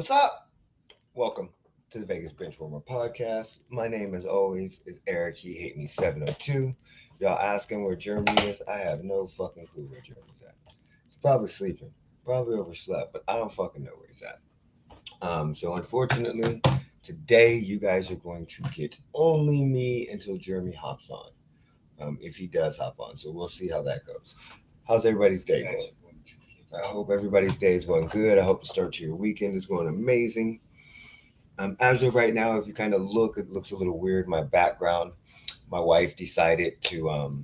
What's up? Welcome to the Vegas Benchwarmer podcast. My name, as always, is Eric. He hate me 702. Y'all asking where Jeremy is? I have no fucking clue where Jeremy's at. He's probably sleeping, probably overslept, but I don't fucking know where he's at. So unfortunately, today you guys are going to get only me until Jeremy hops on. If he does hop on, so we'll see how that goes. How's everybody's day going? I hope everybody's day is going good. I hope the start to your weekend is going amazing. As of right now, if you kind of look, it looks a little weird. My background, my wife decided to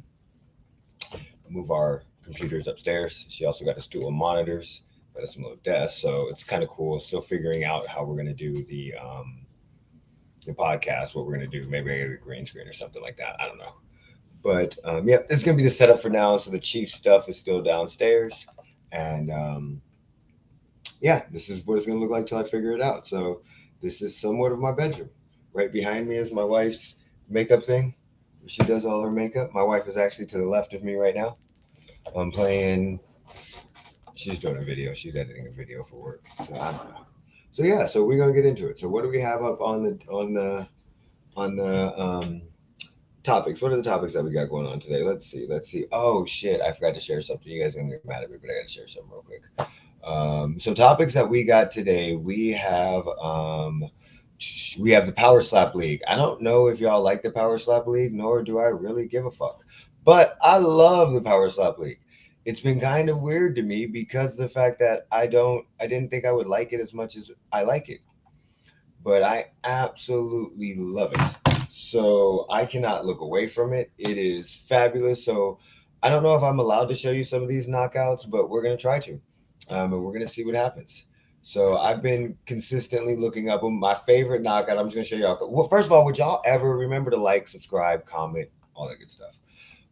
move our computers upstairs. She also got us dual monitors, got us some little desks, so it's kind of cool. Still figuring out how we're gonna do the podcast. What we're gonna do? Maybe I get a green screen or something like that. I don't know. But yeah, this is gonna be the setup for now. So the chief stuff is still downstairs, and yeah, this is what it's gonna look like till I figure it out. So this is somewhat of my bedroom. Right behind me is my wife's makeup thing. She does all her makeup. My wife is actually to the left of me right now. I'm playing. She's doing a video. She's editing a video for work. So I don't know. So yeah, so we're gonna get into it. So what do we have up on the topics? What are the topics that we got going on today? Let's see. Let's see. Oh shit! I forgot to share something. You guys are gonna get mad at me, but I got to share something real quick. So topics that we got today, we have the Power Slap League. I don't know if y'all like the Power Slap League, nor do I really give a fuck. But I love the Power Slap League. It's been kind of weird to me because of the fact that I didn't think I would like it as much as I like it. But I absolutely love it. So I cannot look away from it. It is fabulous. So I don't know if I'm allowed to show you some of these knockouts, but we're gonna try to. And we're gonna see what happens. So I've been consistently looking up them. My favorite knockout. I'm just gonna show y'all. Well, first of all, would y'all ever remember to like, subscribe, comment, all that good stuff?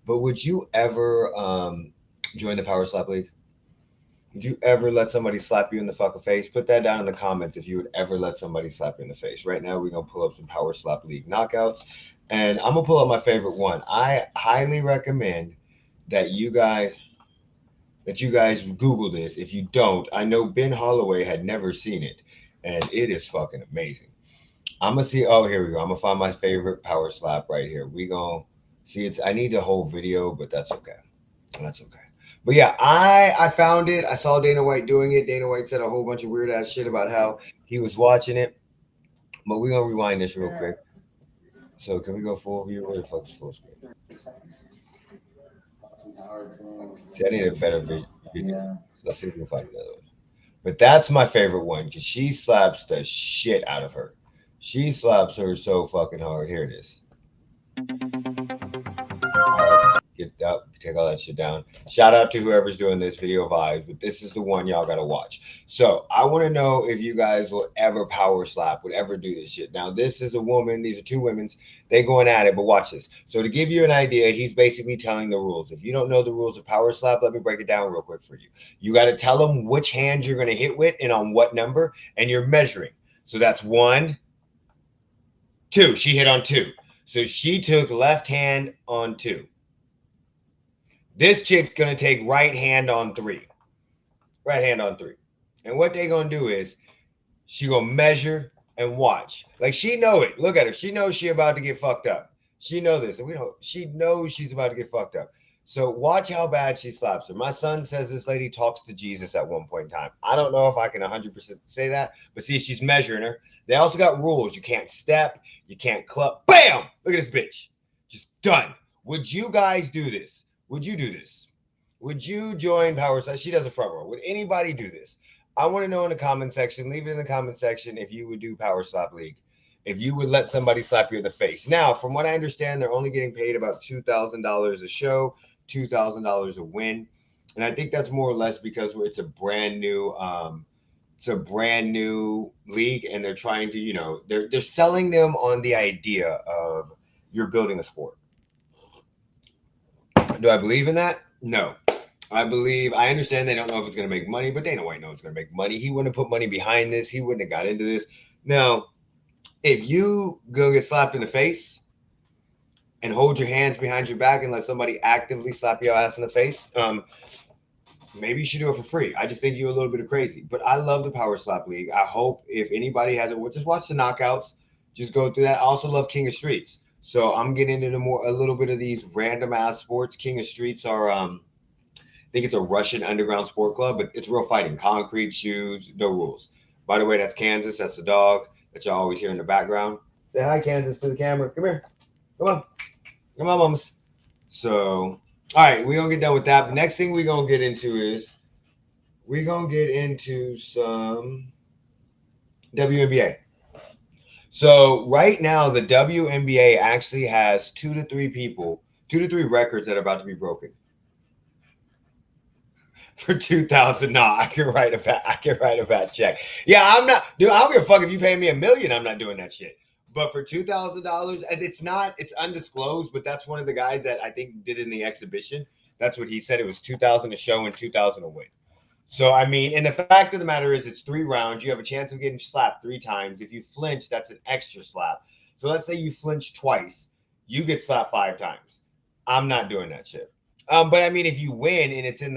But would you ever join the Power Slap League? Would you ever let somebody slap you in the fucking face? Put that down in the comments if you would ever let somebody slap you in the face. Right now, we're gonna pull up some Power Slap League knockouts, and I'm gonna pull up my favorite one. I highly recommend that you guys Google this. If you don't, I know Ben Holloway had never seen it, and it is fucking amazing. I'm gonna see. Oh, here we go. I'm gonna find my favorite power slap right here. We gonna see. It's. I need a whole video, but that's okay. That's okay. But yeah, I found it. I saw Dana White doing it. Dana White said a whole bunch of weird ass shit about how he was watching it. But we're gonna rewind this real quick. So can we go full view? Where the fuck's full screen? See, I need a better video. So let's see if we can find another one. But that's my favorite one because she slaps the shit out of her. She slaps her so fucking hard. Here it is. Get up, take all that shit down. Shout out to whoever's doing this video vibes, but this is the one y'all gotta watch. So I want to know if you guys will ever power slap, would ever do this shit. Now this is a woman; these are two women's. They going at it, but watch this. So to give you an idea, he's basically telling the rules. If you don't know the rules of power slap, let me break it down real quick for you. You got to tell them which hand you're gonna hit with and on what number, and you're measuring. So that's 1, 2. She hit on 2, so she took left hand on 2. This chick's gonna take right hand on 3. Right hand on 3. And what they gonna do is she gonna measure and watch. Like she know it. Look at her. She knows she about to get fucked up. She know this. And we don't. She knows she's about to get fucked up. So watch how bad she slaps her. My son says this lady talks to Jesus at one point in time. I don't know if I can 100% say that, but see, she's measuring her. They also got rules. You can't step. You can't club. Bam! Look at this bitch. Just done. Would you guys do this? Would you do this? Would you join Power Slap? She does a front row. Would anybody do this? I want to know in the comment section. Leave it in the comment section if you would do Power Slap League. If you would let somebody slap you in the face. Now, from what I understand, they're only getting paid about $2,000 a show, $2,000 a win. And I think that's more or less because it's a brand new league, and they're trying to, they're selling them on the idea of you're building a sport. Do I believe in that? No. I understand they don't know if it's going to make money, but Dana White knows it's going to make money. He wouldn't have put money behind this. He wouldn't have got into this. Now, if you go get slapped in the face and hold your hands behind your back and let somebody actively slap your ass in the face, maybe you should do it for free. I just think you're a little bit of crazy. But I love the Power Slap League. I hope if anybody hasn't, just watch the knockouts. Just go through that. I also love King of Streets. So I'm getting into a little bit of these random ass sports. King of Streets are I think it's a Russian underground sport club, but it's real fighting. Concrete shoes, no rules. By the way, that's Kansas. That's the dog that y'all always hear in the background. Say hi, Kansas, to the camera. Come here. Come on. Come on, mamas. So, all right, we're going to get done with that. The next thing we're going to get into is we're going to get into some WNBA. So, right now, the WNBA actually has 2 to 3 records that are about to be broken. For 2,000, no, I can write a bad check. Yeah, I'm not, dude. I don't give a fuck if you pay me $1 million. I'm not doing that shit. But for $2,000, and it's undisclosed, but that's one of the guys that I think did in the exhibition. That's what he said. It was 2,000 a show and 2,000 a win. So I mean, and the fact of the matter is, it's 3 rounds. You have a chance of getting slapped 3 times. If you flinch, that's an extra slap. So let's say you flinch twice, you get slapped 5 times. I'm not doing that shit. But I mean, if you win and it's in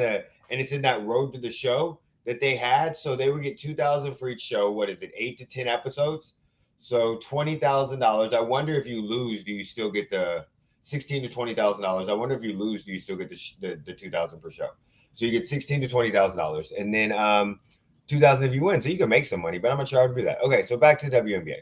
that road to the show that they had, so they would get 2,000 for each show. What is it, 8 to 10 episodes? So $20,000. I wonder if you lose, do you still get the $16,000 to $20,000? I wonder if you lose, do you still get the 2,000 per show? So you get $16,000 to $20,000, and then 2,000 if you win. So you can make some money, but I'm not sure how to do that. Okay, so back to WNBA.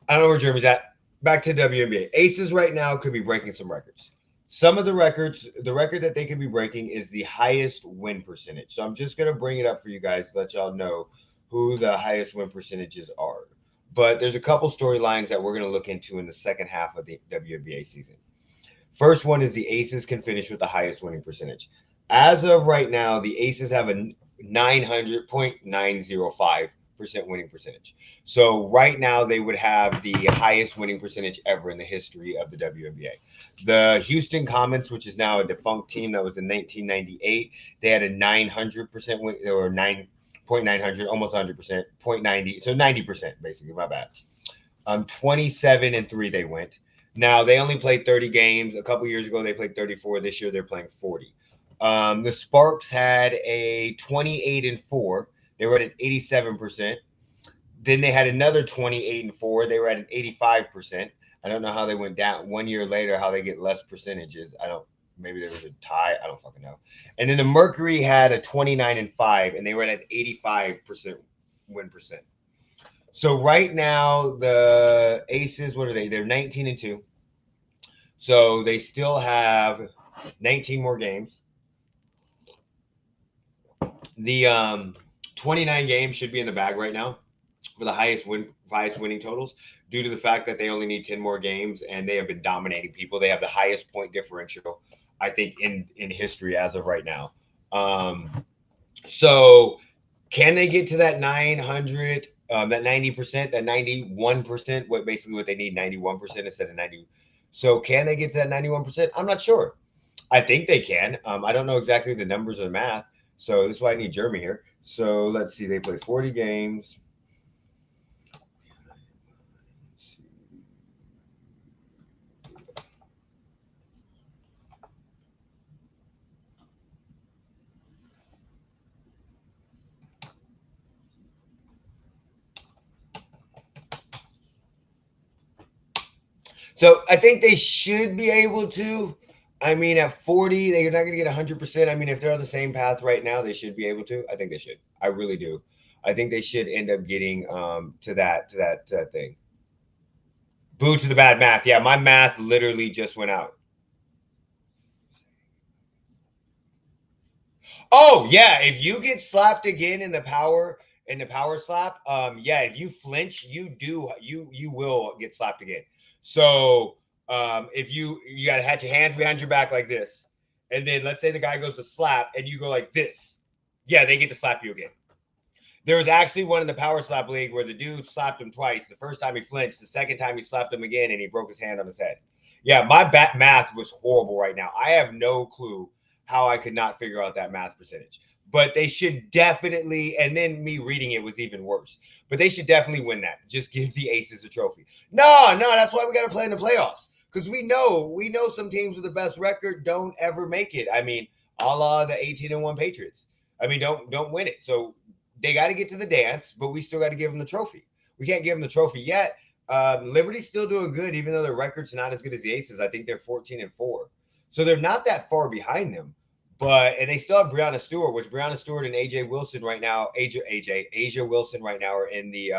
I don't know where Jeremy's at. Back to WNBA. Aces right now could be breaking some records. Some of the records, the record that they could be breaking is the highest win percentage. So I'm just going to bring it up for you guys to let y'all know who the highest win percentages are. But there's a couple storylines that we're going to look into in the second half of the WNBA season. First one is the Aces can finish with the highest winning percentage. As of right now, the Aces have a 900.905% winning percentage. So right now they would have the highest winning percentage ever in the history of the WNBA. The Houston Comets, which is now a defunct team that was in 1998, they had a 900% win, or 9.900, almost 100%, 0.90, so 90% basically. My bad. 27-3 they went. Now they only played 30 games. A couple years ago they played 34. This year they're playing 40. The Sparks had a 28-4. They were at an 87%. Then they had another 28-4. They were at an 85%. I don't know how they went down 1 year later, how they get less percentages. Maybe there was a tie. I don't fucking know. And then the Mercury had a 29-5, and they were at an 85% win percent. So right now, the Aces, what are they? They're 19-2. So they still have 19 more games. The 29 games should be in the bag right now for the highest winning totals, due to the fact that they only need 10 more games and they have been dominating people. They have the highest point differential, I think, in history as of right now. So can they get to that 900, that 90%, that 91%, what they need, 91% instead of 90. So can they get to that 91%? I'm not sure. I think they can. I don't know exactly the numbers or the math. So this is why I need Jeremy here. So let's see. They play 40 games. So I think they should be able to. I mean, at 40, they're not going to get 100%. I mean, if they're on the same path right now, they should be able to. I think they should. I really do. I think they should end up getting to that thing. Boo to the bad math. Yeah, my math literally just went out. Oh yeah, if you get slapped again in the power slap, yeah, if you flinch, you will get slapped again. So if you gotta have your hands behind your back like this, and then let's say the guy goes to slap and you go like this, yeah, they get to slap you again. There was actually one in the power slap league where the dude slapped him twice. The first time he flinched, the second time he slapped him again, and he broke his hand on his head. Yeah, my math was horrible right now. I have no clue how I could not figure out that math percentage. But they should definitely, and then me reading it was even worse. But they should definitely win that. Just give the Aces a trophy. No, that's why we got to play in the playoffs. Because we know some teams with the best record don't ever make it. I mean, a la the 18-1 Patriots. I mean, don't win it. So they got to get to the dance, but we still got to give them the trophy. We can't give them the trophy yet. Liberty's still doing good, even though their record's not as good as the Aces. I think they're 14-4, so they're not that far behind them. But and they still have Breonna Stewart, which Breonna Stewart and AJ Wilson right now, Asia Wilson right now are in the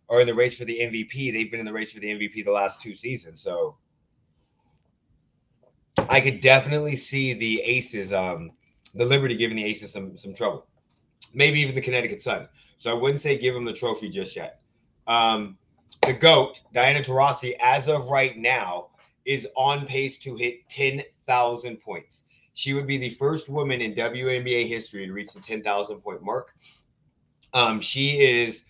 race for the MVP. They've been in the race for the MVP the last 2 seasons. So I could definitely see the Aces, the Liberty giving the Aces some trouble. Maybe even the Connecticut Sun. So I wouldn't say give them the trophy just yet. The GOAT, Diana Taurasi, as of right now, is on pace to hit 10,000 points. She would be the first woman in WNBA history to reach the 10,000 point mark. She is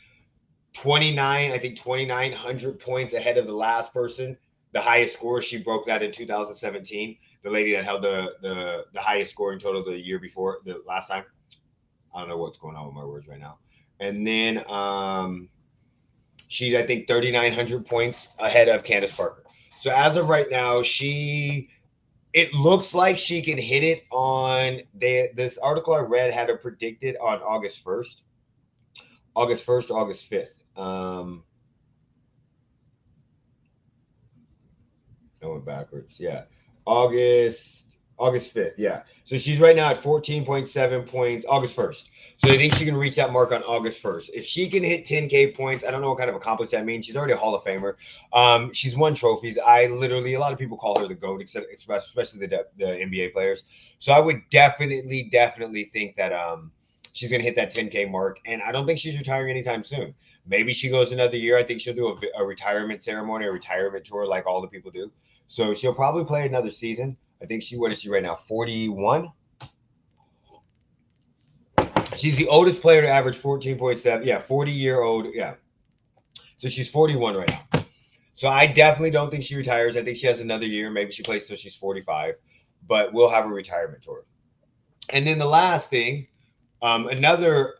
29, I think 2,900 points ahead of the last person. The highest score, she broke that in 2017. The lady that held the highest scoring total the year before, the last time. I don't know what's going on with my words right now. And then she's, I think, 3,900 points ahead of Candace Parker. So as of right now, it looks like she can hit it on this article I read had her predicted on August 1st. August 1st or August 5th. I went backwards. Yeah. August 5th. Yeah. So she's right now at 14.7 points, August 1st. So I think she can reach that mark on August 1st. If she can hit 10K points, I don't know what kind of accomplishment that means. She's already a Hall of Famer. She's won trophies. A lot of people call her the GOAT, especially the NBA players. So I would definitely think that she's going to hit that 10K mark. And I don't think she's retiring anytime soon. Maybe she goes another year. I think she'll do a retirement ceremony, a retirement tour like all the people do. So she'll probably play another season. I think what is she right now? 41? She's the oldest player to average 14.7. Yeah, 40-year-old. Yeah. So she's 41 right now. So I definitely don't think she retires. I think she has another year. Maybe she plays till she's 45. But we'll have a retirement tour. And then the last thing, another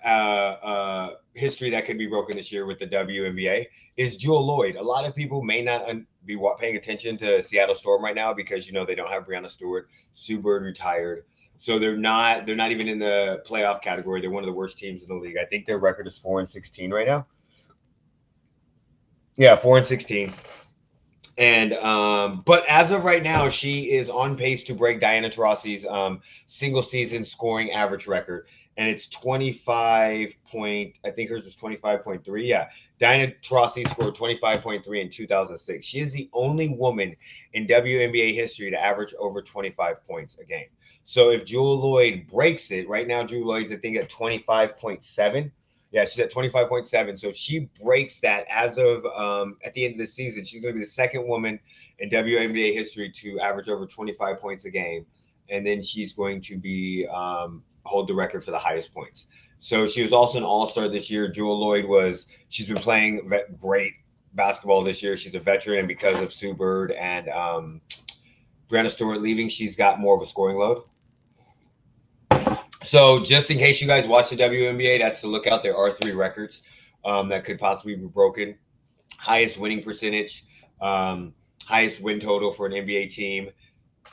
history that could be broken this year with the WNBA is Jewel Lloyd. A lot of people may not be paying attention to Seattle Storm right now because they don't have Breonna Stewart. Sue Bird retired, so they're not even in the playoff category. They're one of the worst teams in the league. I think their record is 4-16 right now. Yeah, 4-16. And but as of right now, she is on pace to break Diana Taurasi's single season scoring average record. And it's 25 point, I think hers was 25.3. Yeah. Diana Taurasi scored 25.3 in 2006. She is the only woman in WNBA history to average over 25 points a game. So if Jewel Lloyd breaks it, right now Jewel Lloyd's, I think, at 25.7. Yeah, she's at 25.7. So if she breaks that as of at the end of the season, she's going to be the second woman in WNBA history to average over 25 points a game. And then she's going to be hold the record for the highest points. So she was also an all-star this year. Jewel Lloyd she's been playing great basketball this year. She's a veteran, and because of Sue Bird and Breonna Stewart leaving, she's got more of a scoring load. So just in case you guys watch the WNBA, that's to look out. There are 3 records that could possibly be broken. Highest winning percentage, highest win total for an NBA team.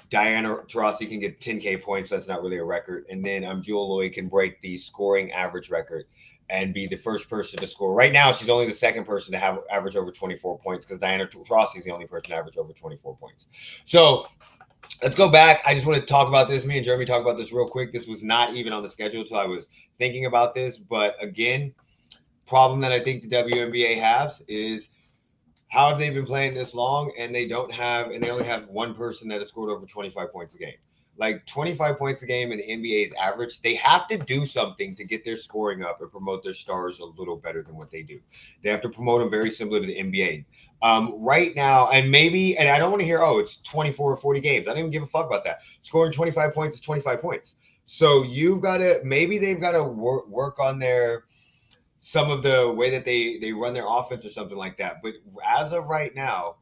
Diana Taurasi can get 10K points. That's not really a record. And then Jewel Lloyd can break the scoring average record and be the first person to score. Right now, she's only the second person to have average over 24 points because Diana Taurasi is the only person to average over 24 points. So let's go back. I just want to talk about this. Me and Jeremy talk about this real quick. This was not even on the schedule until I was thinking about this. But again, problem that I think the WNBA has is how have they been playing this long and they only have one person that has scored over 25 points a game. Like 25 points a game in the NBA's average. They have to do something to get their scoring up and promote their stars a little better than what they do. They have to promote them very similar to the NBA. Right now, and I don't want to hear, it's 24 or 40 games. I don't even give a fuck about that. Scoring 25 points is 25 points. So they've got to work on some of the way that they run their offense or something like that. But as of right now,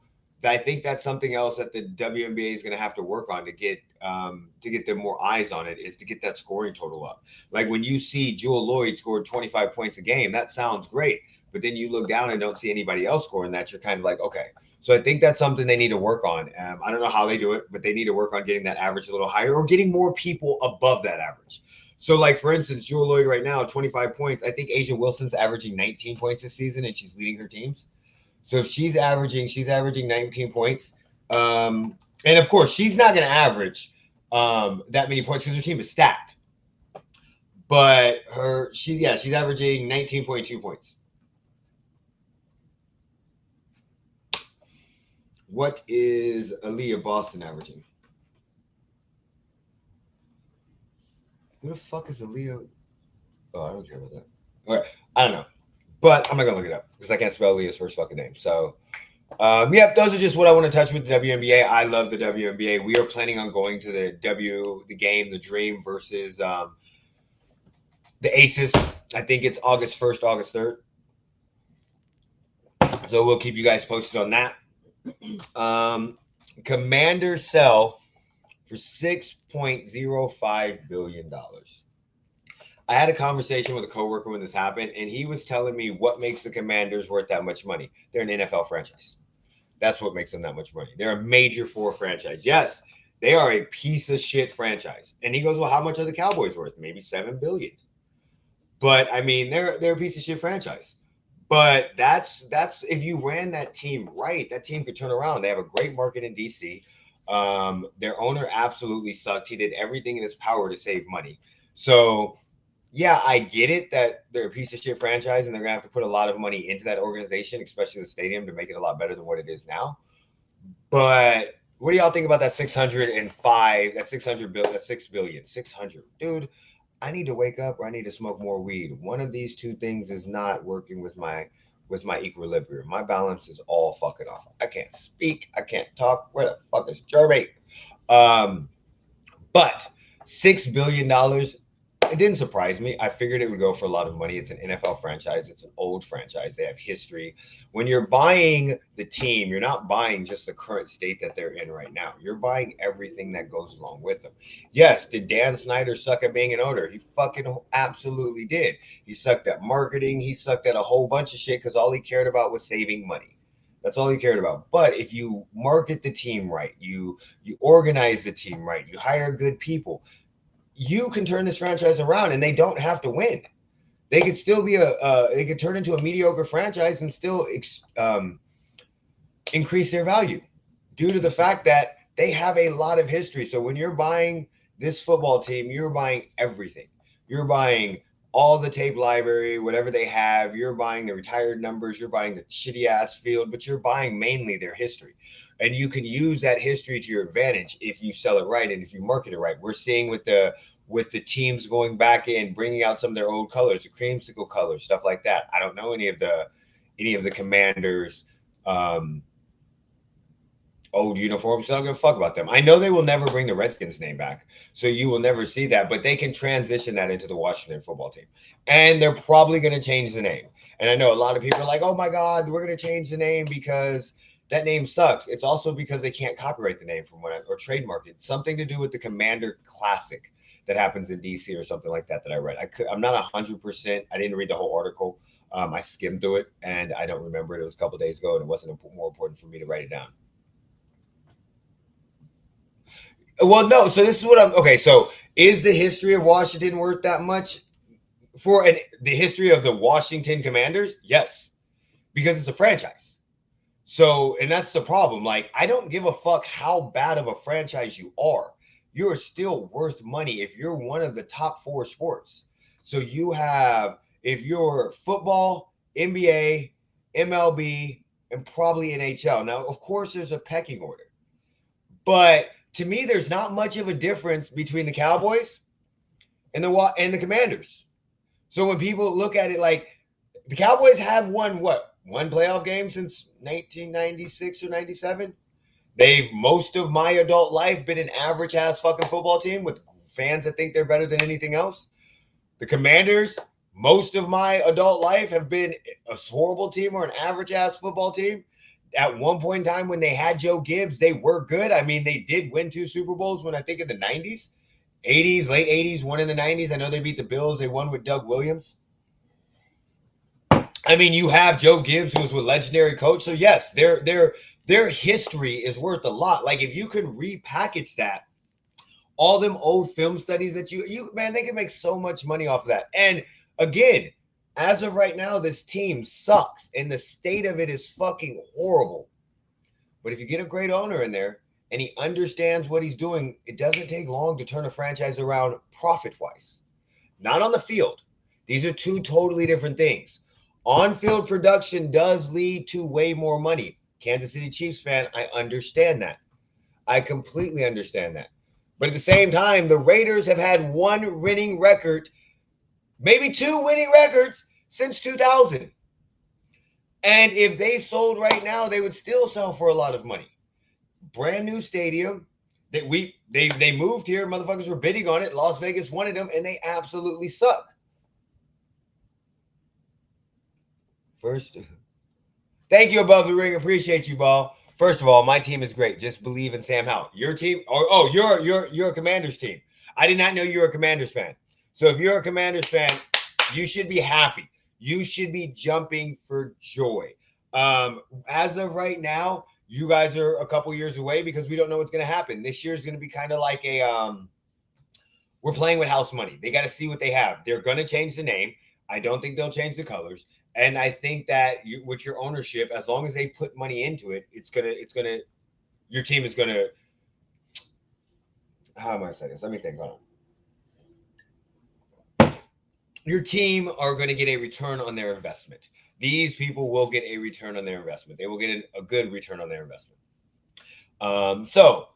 I think that's something else that the WNBA is going to have to work on to get them more eyes on it, is to get that scoring total up. Like when you see Jewel Lloyd scored 25 points a game, that sounds great. But then you look down and don't see anybody else scoring that. You're kind of like, okay, So I think that's something they need to work on. I don't know how they do it, but they need to work on getting that average a little higher or getting more people above that average. So, like, for instance, Jewel Lloyd right now, 25 points. I think Asia Wilson's averaging 19 points this season, and she's leading her teams. So if she's averaging 19 points. And of course, she's not going to average that many points because her team is stacked. But she's averaging 19.2 points. What is Aaliyah Boston averaging? Who the fuck is Aaliyah? Oh, I don't care about that. All right, I don't know, but I'm not gonna look it up because I can't spell Aaliyah's first fucking name. So, yep, those are just what I want to touch with the WNBA. I love the WNBA. We are planning on going to the game, the Dream versus the Aces. I think it's August 1st, August 3rd. So we'll keep you guys posted on that. Commanders sell for $6.05 billion. I had a conversation with a coworker when this happened, and he was telling me what makes the Commanders worth that much money. They're an NFL franchise. That's what makes them that much money. They're a major four franchise. Yes, they are a piece of shit franchise. And he goes, well, how much are the Cowboys worth? Maybe $7 billion. But I mean, they're a piece of shit franchise. But that's if you ran that team right, that team could turn around. They have a great market in DC. Their owner absolutely sucked. He did everything in his power to save money. So yeah, I get it that they're a piece of shit franchise and they're gonna have to put a lot of money into that organization, especially the stadium, to make it a lot better than what it is now. But what do y'all think about that 605, that 600 billion, that 6 billion, 600? Dude, I need to wake up or I need to smoke more weed. One of these two things is not working with my equilibrium. My balance is all fucking off. I can't speak. I can't talk. Where the fuck is Jeremy? But $6 billion, it didn't surprise me. I figured it would go for a lot of money. It's an NFL franchise. It's an old franchise. They have history. When you're buying the team, you're not buying just the current state that they're in right now. You're buying everything that goes along with them. Yes, did Dan Snyder suck at being an owner? He fucking absolutely did. He sucked at marketing. He sucked at a whole bunch of shit because all he cared about was saving money. That's all he cared about. But if you market the team right, you organize the team right, you hire good people, you can turn this franchise around, and they don't have to win. They could still be they could turn into a mediocre franchise and still increase their value due to the fact that they have a lot of history. So when you're buying this football team, you're buying everything. You're buying all the tape library, whatever they have. You're buying the retired numbers. You're buying the shitty ass field, but you're buying mainly their history. And you can use that history to your advantage if you sell it right and if you market it right. We're seeing with the teams going back in, bringing out some of their old colors, the creamsicle colors, stuff like that. I don't know any of the Commanders' old uniforms, so I don't give a fuck about them. I know they will never bring the Redskins name back, so you will never see that, but they can transition that into the Washington football team. And they're probably going to change the name. And I know a lot of people are like, oh my God, we're going to change the name because that name sucks. It's also because they can't copyright the name or trademark it. Something to do with the Commander Classic that happens in DC or something like that I read. I'm not 100%. I didn't read the whole article. I skimmed through it and I don't remember it. It was a couple of days ago and it wasn't more important for me to write it down. Well, no. So this is what okay. So is the history of Washington worth that much for the history of the Washington Commanders? Yes, because it's a franchise. So, and that's the problem. Like, I don't give a fuck how bad of a franchise you are. You're still worth money if you're one of the top four sports. So you have, if you're football, NBA, MLB, and probably NHL. Now, of course, there's a pecking order. But to me, there's not much of a difference between the Cowboys and the Commanders. So when people look at it, like, the Cowboys have won one playoff game since 1996 or 97. They've most of my adult life been an average ass fucking football team with fans that think they're better than anything else. The Commanders, most of my adult life have been a horrible team or an average ass football team. At one point in time when they had Joe Gibbs, they were good. I mean, they did win 2 Super Bowls when I think in the 90s, 80s, late 80s, one in the 90s. I know they beat the Bills. They won with Doug Williams. I mean, you have Joe Gibbs, who was a legendary coach. So yes, they're their history is worth a lot. Like if you could repackage that, all them old film studies that you man, they can make so much money off of that. And again, as of right now, this team sucks and the state of it is fucking horrible. But if you get a great owner in there and he understands what he's doing, it doesn't take long to turn a franchise around profit-wise. Not on the field. These are two totally different things. On-field production does lead to way more money. Kansas City Chiefs fan, I understand that. I completely understand that. But at the same time, the Raiders have had one winning record, maybe two winning records since 2000. And if they sold right now, they would still sell for a lot of money. Brand new stadium that they moved here. Motherfuckers were bidding on it. Las Vegas wanted them, and they absolutely suck. First, thank you, Above the Ring. Appreciate you, Ball. First of all, my team is great. Just believe in Sam Howell. Your team, you're a Commanders team. I did not know you were a Commanders fan. So if you're a Commanders fan, you should be happy. You should be jumping for joy. As of right now, you guys are a couple years away because we don't know what's going to happen. This year is going to be kind of like we're playing with house money. They got to see what they have. They're going to change the name. I don't think they'll change the colors. And I think that with your ownership, as long as they put money into it, your team is gonna. How am I saying this? Let me think. Hold on. Your team are going to get a return on their investment. These people will get a return on their investment. They will get a good return on their investment. So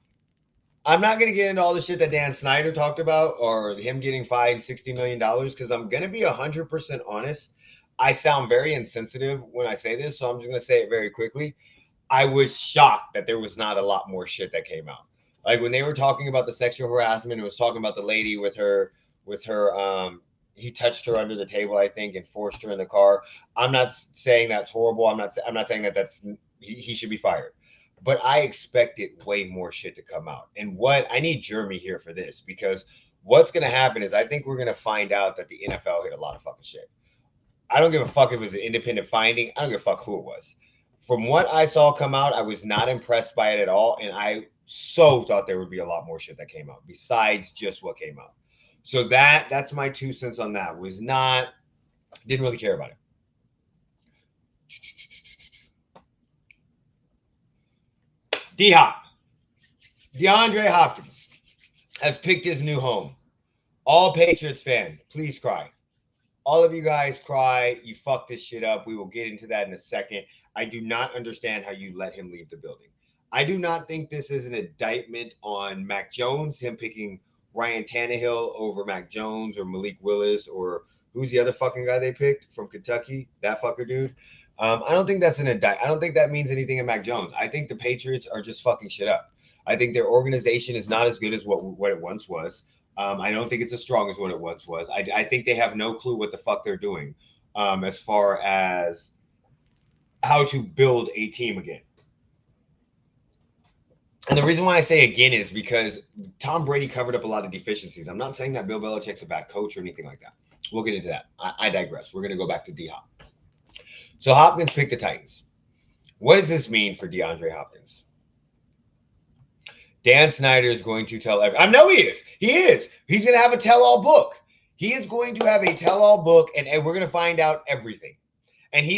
I'm not going to get into all the shit that Dan Snyder talked about or him getting fined $60 million because I'm going to be 100% honest. I sound very insensitive when I say this, so I'm just going to say it very quickly. I was shocked that there was not a lot more shit that came out. Like when they were talking about the sexual harassment, it was talking about the lady with her, he touched her under the table, I think, and forced her in the car. I'm not saying that's horrible. I'm not saying that he should be fired. But I expected way more shit to come out. And I need Jeremy here for this because what's going to happen is I think we're going to find out that the NFL hit a lot of fucking shit. I don't give a fuck if it was an independent finding. I don't give a fuck who it was. From what I saw come out, I was not impressed by it at all. And I so thought there would be a lot more shit that came out besides just what came out. So that's my 2 cents on that. Didn't really care about it. D-Hop. DeAndre Hopkins has picked his new home. All Patriots fan, please cry. All of you guys cry. You fucked this shit up. We will get into that in a second. I do not understand how you let him leave the building. I do not think this is an indictment on Mac Jones, him picking Ryan Tannehill over Mac Jones or Malik Willis or who's the other fucking guy they picked from Kentucky, that fucker dude. I don't think that's an indictment. I don't think that means anything in Mac Jones. I think the Patriots are just fucking shit up. I think their organization is not as good as what it once was. I don't think it's as strong as what it once was. I think they have no clue what the fuck they're doing as far as how to build a team again. And the reason why I say again is because Tom Brady covered up a lot of deficiencies. I'm not saying that Bill Belichick's a bad coach or anything like that. We'll get into that. I digress. We're going to go back to D-Hop. So Hopkins picked the Titans. What does this mean for DeAndre Hopkins? Dan Snyder is going to tell I know he is. He is. He's going to have a tell-all book. He is going to have a tell-all book, and we're going to find out everything. And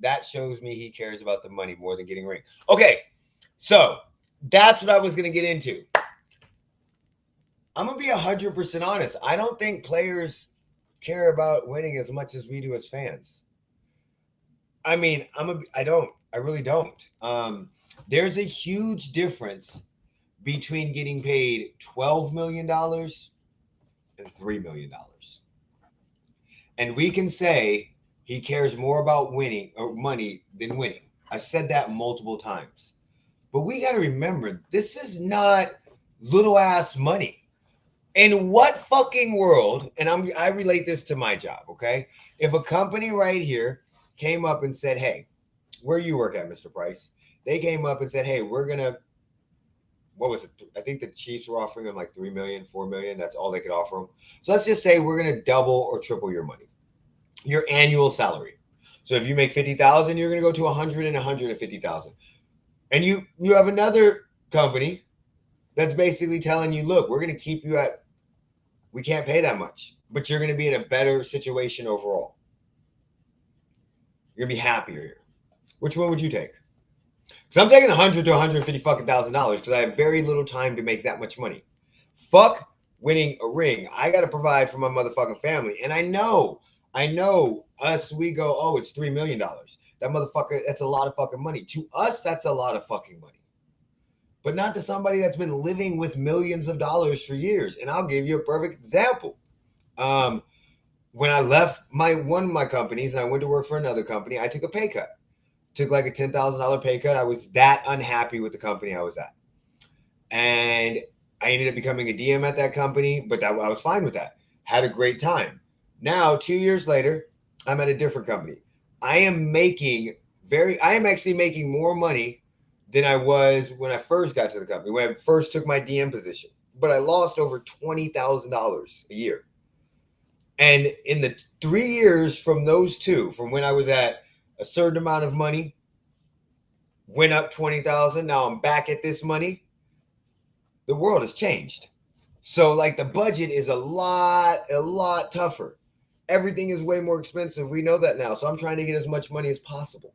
that shows me he cares about the money more than getting a ring. Okay, so that's what I was going to get into. I'm going to be 100% honest. I don't think players care about winning as much as we do as fans. I mean, I don't. I really don't. There's a huge difference between getting paid $12 million and $3 million. And we can say he cares more about winning or money than winning. I've said that multiple times. But we got to remember, this is not little ass money. In what fucking world, and I relate this to my job, okay? If a company right here came up and said, hey, where you work at, Mr. Price? They came up and said, hey, we're going to, what was it? I think the Chiefs were offering them like $3 million, $4 million. That's all they could offer them. So let's just say we're going to double or triple your money, your annual salary. So if you make $50,000, you're going to go to $100,000 and $150,000. And you have another company that's basically telling you, look, we're going to keep you at, we can't pay that much, but you're going to be in a better situation overall. You're going to be happier here. Which one would you take? Because I'm taking 100 to 150 fucking $1,000 because I have very little time to make that much money. Fuck winning a ring. I got to provide for my motherfucking family. And I know us, we go, oh, it's $3 million. That motherfucker, that's a lot of fucking money. To us, that's a lot of fucking money. But not to somebody that's been living with millions of dollars for years. And I'll give you a perfect example. When I left one of my companies and I went to work for another company, I took a pay cut. Took like a $10,000 pay cut. I was that unhappy with the company I was at. And I ended up becoming a DM at that company, but I was fine with that. Had a great time. Now, 2 years later, I'm at a different company. I am actually making more money than I was when I first got to the company, when I first took my DM position. But I lost over $20,000 a year. And in the 3 years from those two, from when I was at a certain amount of money, went up 20,000, now I'm back at this money, the world has changed. So like the budget is a lot tougher. Everything is way more expensive. We know that now. So I'm trying to get as much money as possible.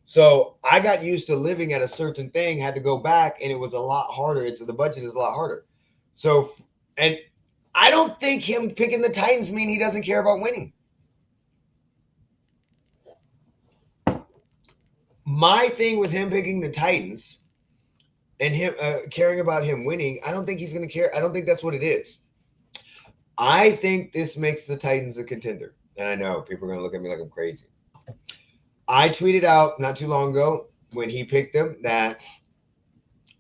So I got used to living at a certain thing, had to go back, and it was a lot harder. The budget is a lot harder. So, and I don't think him picking the Titans mean he doesn't care about winning. My thing with him picking the Titans and him caring about him winning, I don't think he's going to care. I don't think that's what it is. I think this makes the Titans a contender. And I know people are going to look at me like I'm crazy. I tweeted out not too long ago when he picked them that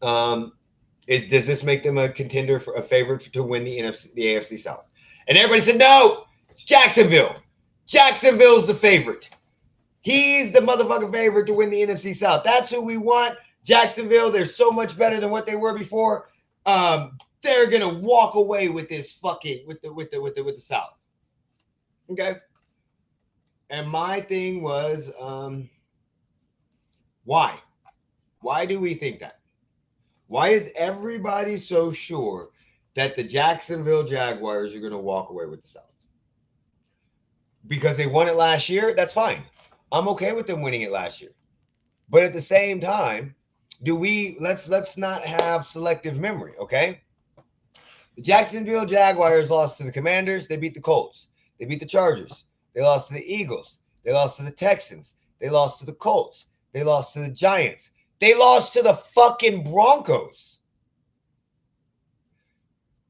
does this make them a contender, for a favorite to win the AFC South? And everybody said, no, it's Jacksonville. Jacksonville's the favorite. He's the motherfucking favorite to win the NFC South. That's who we want. Jacksonville, they're so much better than what they were before. They're gonna walk away with this fucking with the South. Okay. And my thing was, why? Why do we think that? Why is everybody so sure that the Jacksonville Jaguars are gonna walk away with the South? Because they won it last year, that's fine. I'm okay with them winning it last year. But at the same time, let's not have selective memory, okay? The Jacksonville Jaguars lost to the Commanders. They beat the Colts. They beat the Chargers. They lost to the Eagles. They lost to the Texans. They lost to the Colts. They lost to the Giants. They lost to the fucking Broncos.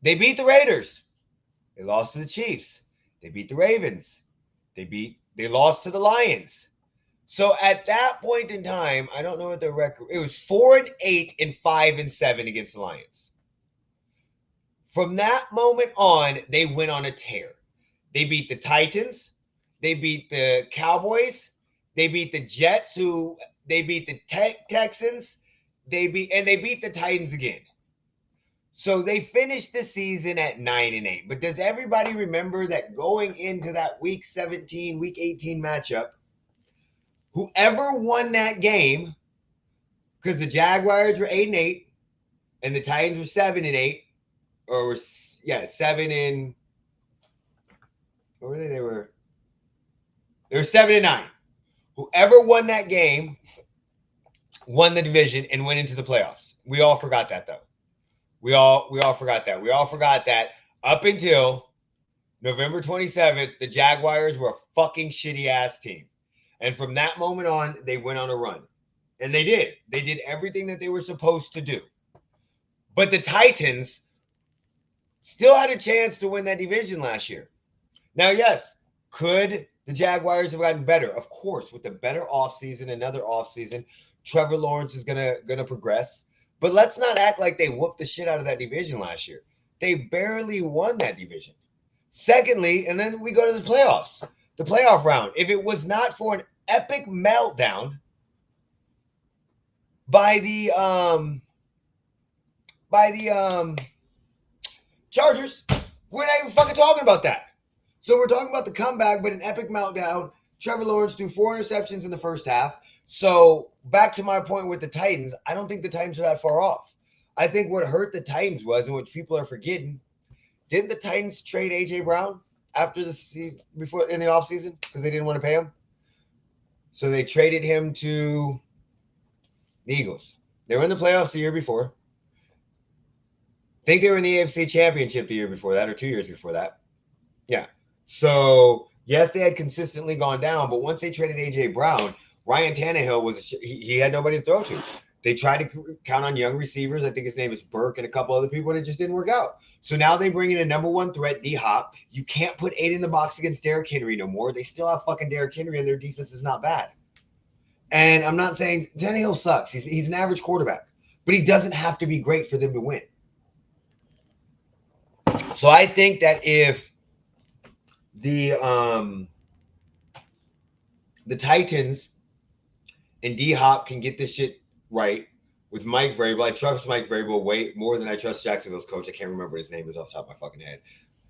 They beat the Raiders. They lost to the Chiefs. They beat the Ravens. They lost to the Lions. So at that point in time, I don't know what their record. It was 4-8 and 5-7 against the Lions. From that moment on, they went on a tear. They beat the Titans. They beat the Cowboys. They beat the Jets, they beat the Texans. They beat the Titans again. So they finished the season at 9-8. But does everybody remember that going into that week 17, week 18 matchup, whoever won that game, because the Jaguars were 8-8 and the Titans were 7-8, or 7 and what were they? They were 7-9. Whoever won that game won the division and went into the playoffs. We all forgot that though. We all forgot that. We all forgot that up until November 27th, the Jaguars were a fucking shitty ass team. And from that moment on, they went on a run. And they did. They did everything that they were supposed to do. But the Titans still had a chance to win that division last year. Now, yes, could the Jaguars have gotten better? Of course, with a better offseason, another offseason, Trevor Lawrence is gonna progress. But let's not act like they whooped the shit out of that division last year. They barely won that division. Secondly, and then we go to the playoffs, the playoff round. If it was not for an epic meltdown by the Chargers, we're not even fucking talking about that. So we're talking about the comeback, but an epic meltdown Trevor Lawrence threw 4 interceptions in the first half. So back to my point with the Titans, I don't think the Titans are that far off. I think what hurt the Titans was, and which people are forgetting, didn't the Titans trade AJ Brown after the season before in the offseason because they didn't want to pay him? So they traded him to the Eagles. They were in the playoffs the year before. I think they were in the AFC Championship the year before that, or 2 years before that. Yeah. So yes, they had consistently gone down, but once they traded AJ Brown, Ryan Tannehill he had nobody to throw to. They tried to count on young receivers. I think his name is Burke and a couple other people, and it just didn't work out. So now they bring in a number one threat, D-Hop. You can't put 8 in the box against Derrick Henry no more. They still have fucking Derrick Henry, and their defense is not bad. And I'm not saying Tannehill sucks. He's an average quarterback, but he doesn't have to be great for them to win. So I think that if the Titans and D-Hop can get this shit right with Mike Vrabel. I trust Mike Vrabel way more than I trust Jacksonville's coach. I can't remember what his name is off the top of my fucking head.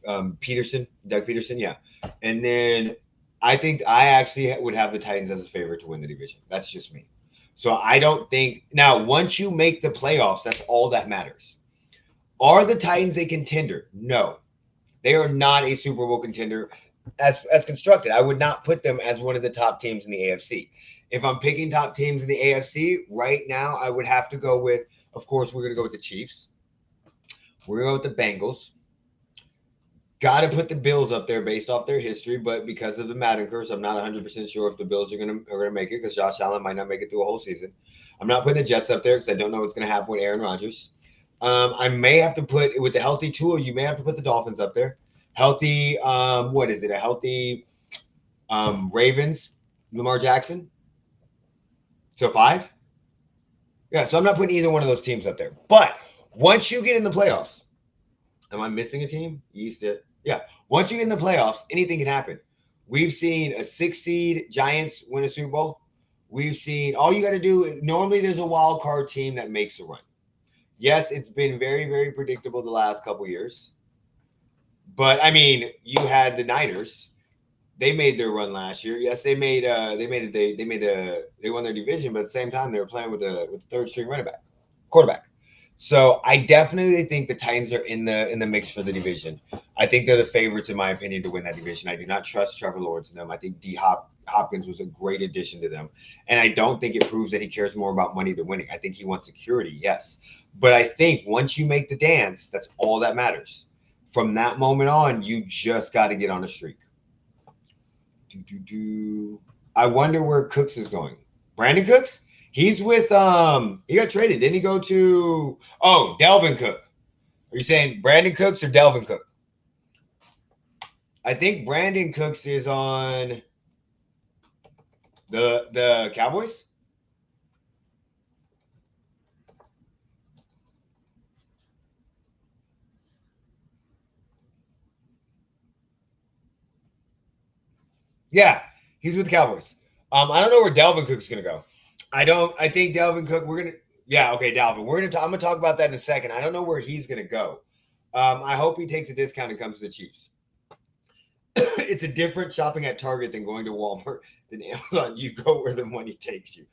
Doug Peterson, yeah. And then I think I actually would have the Titans as a favorite to win the division. That's just me. So I don't think – now, once you make the playoffs, that's all that matters. Are the Titans a contender? No. They are not a Super Bowl contender as constructed. I would not put them as one of the top teams in the AFC. If I'm picking top teams in the AFC right now, I would have to go with, of course, we're going to go with the Chiefs. We're going to go with the Bengals. Got to put the Bills up there based off their history, but because of the Madden curse, I'm not 100% sure if the Bills are going to make it because Josh Allen might not make it through a whole season. I'm not putting the Jets up there because I don't know what's going to happen with Aaron Rodgers. I may have to put, with the healthy Tua, you may have to put the Dolphins up there. Healthy, what is it? A healthy Ravens, Lamar Jackson. So 5? Yeah, so I'm not putting either one of those teams up there. But once you get in the playoffs, am I missing a team? East, yeah. Once you get in the playoffs, anything can happen. We've seen a 6-seed Giants win a Super Bowl. We've seen, all you got to do, normally there's a wild card team that makes a run. Yes, it's been very, very predictable the last couple years. But, I mean, you had the Niners. They made their run last year. Yes, they won their division, but at the same time they were playing with the third string quarterback. So I definitely think the Titans are in the mix for the division. I think they're the favorites in my opinion to win that division. I do not trust Trevor Lawrence in them. I think Hopkins was a great addition to them, and I don't think it proves that he cares more about money than winning. I think he wants security, yes, but I think once you make the dance, that's all that matters. From that moment on, you just got to get on a streak. I wonder where Cooks is going. Brandon Cooks? He's with he got traded. Didn't he go to Dalvin Cook? Are you saying Brandon Cooks or Dalvin Cook? I think Brandon Cooks is on the Cowboys. Yeah, he's with the Cowboys. I don't know where Dalvin Cook's gonna go. I think Dalvin Cook. Dalvin. I'm gonna talk about that in a second. I don't know where he's gonna go. I hope he takes a discount and comes to the Chiefs. It's a different shopping at Target than going to Walmart than Amazon. You go where the money takes you.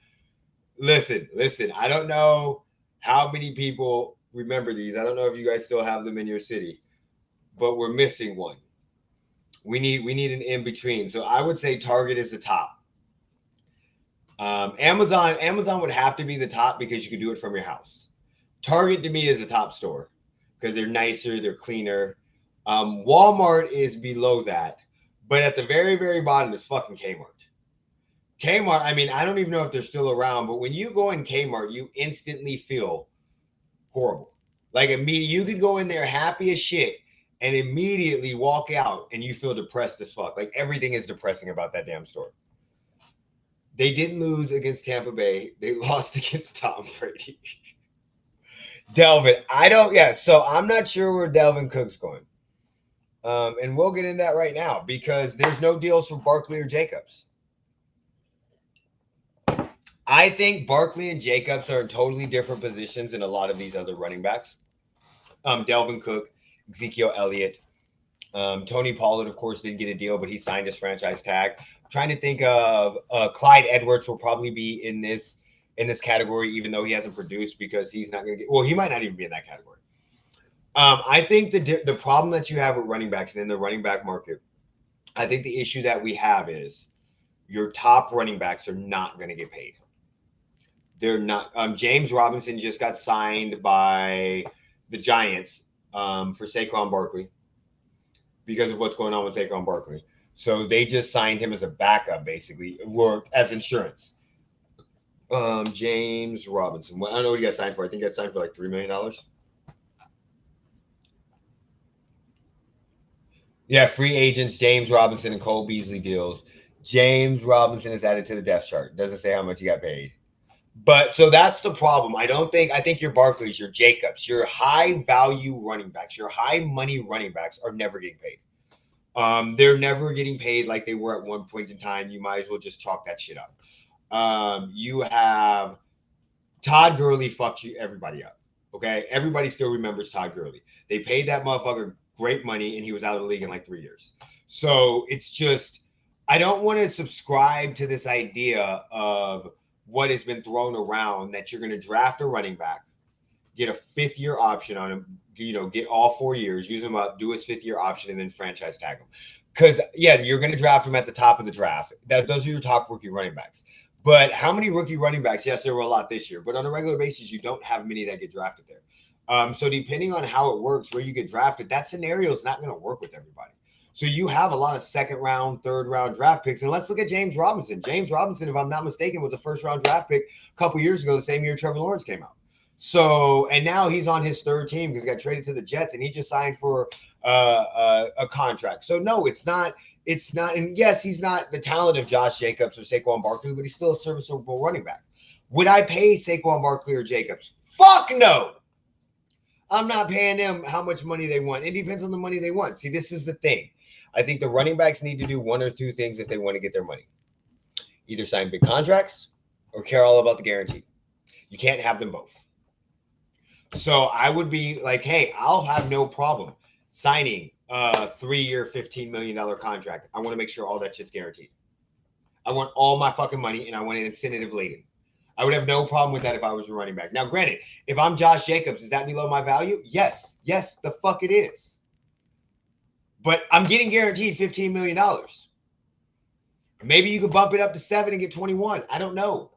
Listen. I don't know how many people remember these. I don't know if you guys still have them in your city, but we're missing one. We need an in between. So I would say Target is the top. Amazon would have to be the top because you can do it from your house. Target to me is a top store because they're nicer, they're cleaner. Walmart is below that, but at the very, very bottom is fucking Kmart. Kmart, I mean, I don't even know if they're still around, but when you go in Kmart, you instantly feel horrible. Like you could go in there happy as shit and immediately walk out and you feel depressed as fuck. Like everything is depressing about that damn store. They didn't lose against Tampa Bay. They lost against Tom Brady. Delvin, so I'm not sure where Dalvin Cook's going. And we'll get into that right now because there's no deals for Barkley or Jacobs. I think Barkley and Jacobs are in totally different positions than a lot of these other running backs. Dalvin Cook, Ezekiel Elliott, Tony Pollard, of course, didn't get a deal, but he signed his franchise tag. I'm trying to think of Clyde Edwards will probably be in this category, even though he hasn't produced because he's not going to get. Well, he might not even be in that category. I think the problem that you have with running backs and in the running back market, I think the issue that we have is your top running backs are not going to get paid. They're not. James Robinson just got signed by the Giants for Saquon Barkley because of what's going on with Saquon Barkley. So they just signed him as a backup, basically, or as insurance. James Robinson. Well, I don't know what he got signed for. I think he got signed for like $3 million. Yeah, free agents, James Robinson and Cole Beasley deals. James Robinson is added to the depth chart. Doesn't say how much he got paid. But so that's the problem. I think your Barkleys, your Jacobs, your high value running backs, your high money running backs are never getting paid. They're never getting paid like they were at one point in time. You might as well just chalk that shit up. You have Todd Gurley fucked you everybody up. Okay, everybody still remembers Todd Gurley. They paid that motherfucker great money, and he was out of the league in like 3 years. So it's just I don't want to subscribe to this idea of what has been thrown around that you're going to draft a running back, get a 5th-year option on him, get all 4 years, use him up, do his 5th-year option, and then franchise tag him. Because, yeah, you're going to draft him at the top of the draft. Those are your top rookie running backs. But how many rookie running backs? Yes, there were a lot this year. But on a regular basis, you don't have many that get drafted there. So depending on how it works, where you get drafted, that scenario is not going to work with everybody. So you have a lot of 2nd round, 3rd round draft picks. And let's look at James Robinson. James Robinson, if I'm not mistaken, was a 1st round draft pick a couple years ago, the same year Trevor Lawrence came out. So, and now he's on his 3rd team because he got traded to the Jets and he just signed for a contract. So no, it's not. And yes, he's not the talent of Josh Jacobs or Saquon Barkley, but he's still a serviceable running back. Would I pay Saquon Barkley or Jacobs? Fuck no. I'm not paying them how much money they want. It depends on the money they want. See, this is the thing. I think the running backs need to do one or two things if they want to get their money. Either sign big contracts or care all about the guarantee. You can't have them both. So I would be like, hey, I'll have no problem signing a 3-year, $15 million contract. I want to make sure all that shit's guaranteed. I want all my fucking money and I want it incentive laden. I would have no problem with that if I was a running back. Now, granted, if I'm Josh Jacobs, is that below my value? Yes. Yes, the fuck it is. But I'm getting guaranteed $15 million. Maybe you could bump it up to 7 and get 21. I don't know.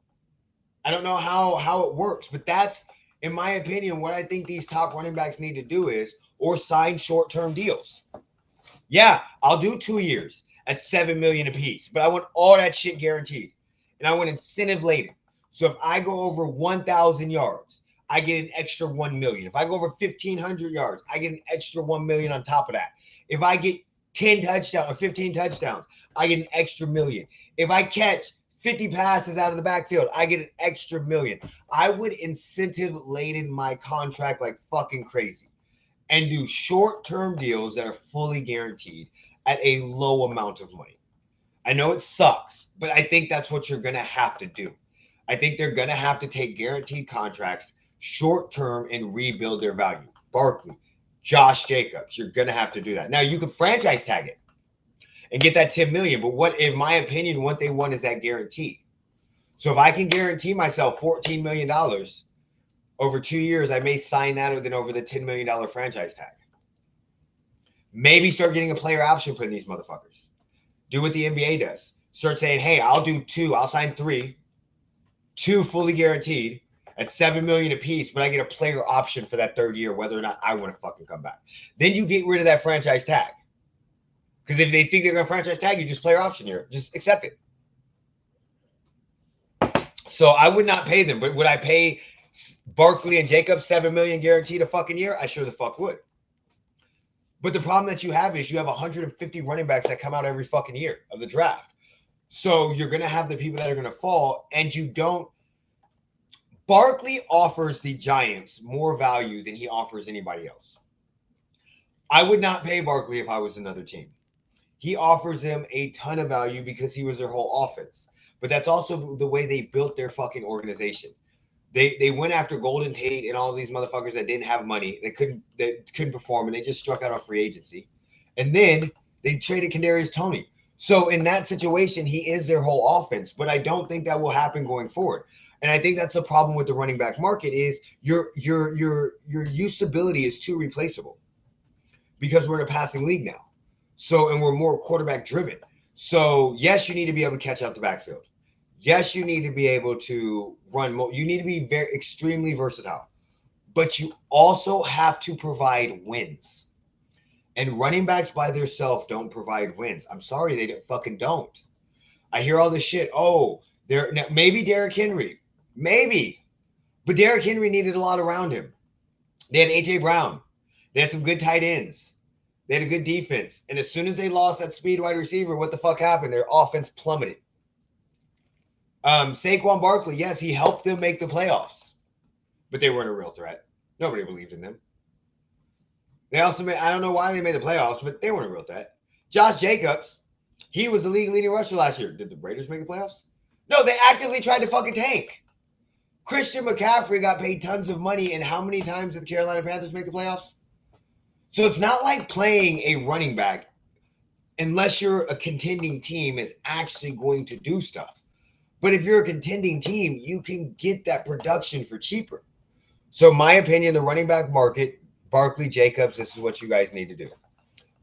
I don't know how it works, but that's, in my opinion, what I think these top running backs need to do is, or sign short-term deals. Yeah, I'll do 2 years at $7 million a piece, but I want all that shit guaranteed. And I want incentive laden. So if I go over 1,000 yards, I get an extra $1 million. If I go over 1,500 yards, I get an extra $1 million on top of that. If I get 10 touchdowns or 15 touchdowns, I get an extra $1 million. If I catch 50 passes out of the backfield, I get an extra $1 million. I would incentive laden my contract like fucking crazy and do short-term deals that are fully guaranteed at a low amount of money. I know it sucks, but I think that's what you're going to have to do. I think they're going to have to take guaranteed contracts short-term and rebuild their value. Barkley, Josh Jacobs, you're going to have to do that. Now, you can franchise tag it and get that $10 million, but what, in my opinion, what they want is that guarantee. So if I can guarantee myself $14 million over 2 years, I may sign that than over the $10 million franchise tag. Maybe start getting a player option put in these motherfuckers. Do what the NBA does. Start saying, hey, I'll do 2. I'll sign 3. 2 fully guaranteed at $7 million a piece, but I get a player option for that 3rd year, whether or not I want to fucking come back. Then you get rid of that franchise tag. Because if they think they're going to franchise tag you, just player option here. Just accept it. So I would not pay them, but would I pay Barkley and Jacobs $7 million guaranteed a fucking year? I sure the fuck would. But the problem that you have is you have 150 running backs that come out every fucking year of the draft. So you're going to have the people that are going to fall, and you don't. Barkley offers the Giants more value than he offers anybody else. I would not pay Barkley if I was another team. He offers them a ton of value because he was their whole offense. But that's also the way they built their fucking organization. They went after Golden Tate and all these motherfuckers that didn't have money. They couldn't perform, and they just struck out on free agency. And then they traded Kadarius Toney. So in that situation, he is their whole offense. But I don't think that will happen going forward. And I think that's the problem with the running back market is your usability is too replaceable because we're in a passing league now. So and we're more quarterback driven. So yes, you need to be able to catch out the backfield. Yes, you need to be able to run more. You need to be very extremely versatile. But you also have to provide wins. And running backs by themselves don't provide wins. I'm sorry, they fucking don't. I hear all this shit. Oh, there maybe Derrick Henry, maybe, but Derrick Henry needed a lot around him. They had AJ Brown. They had some good tight ends. They had a good defense. And as soon as they lost that speed wide receiver, what the fuck happened? Their offense plummeted. Saquon Barkley, yes, he helped them make the playoffs, but they weren't a real threat. Nobody believed in them. They also made, I don't know why they made the playoffs, but they weren't a real threat. Josh Jacobs, he was the league leading rusher last year. Did the Raiders make the playoffs? No, they actively tried to fucking tank. Christian McCaffrey got paid tons of money, and how many times did the Carolina Panthers make the playoffs? So it's not like playing a running back, unless you're a contending team, is actually going to do stuff. But if you're a contending team, you can get that production for cheaper. So my opinion, the running back market, Barkley, Jacobs, this is what you guys need to do.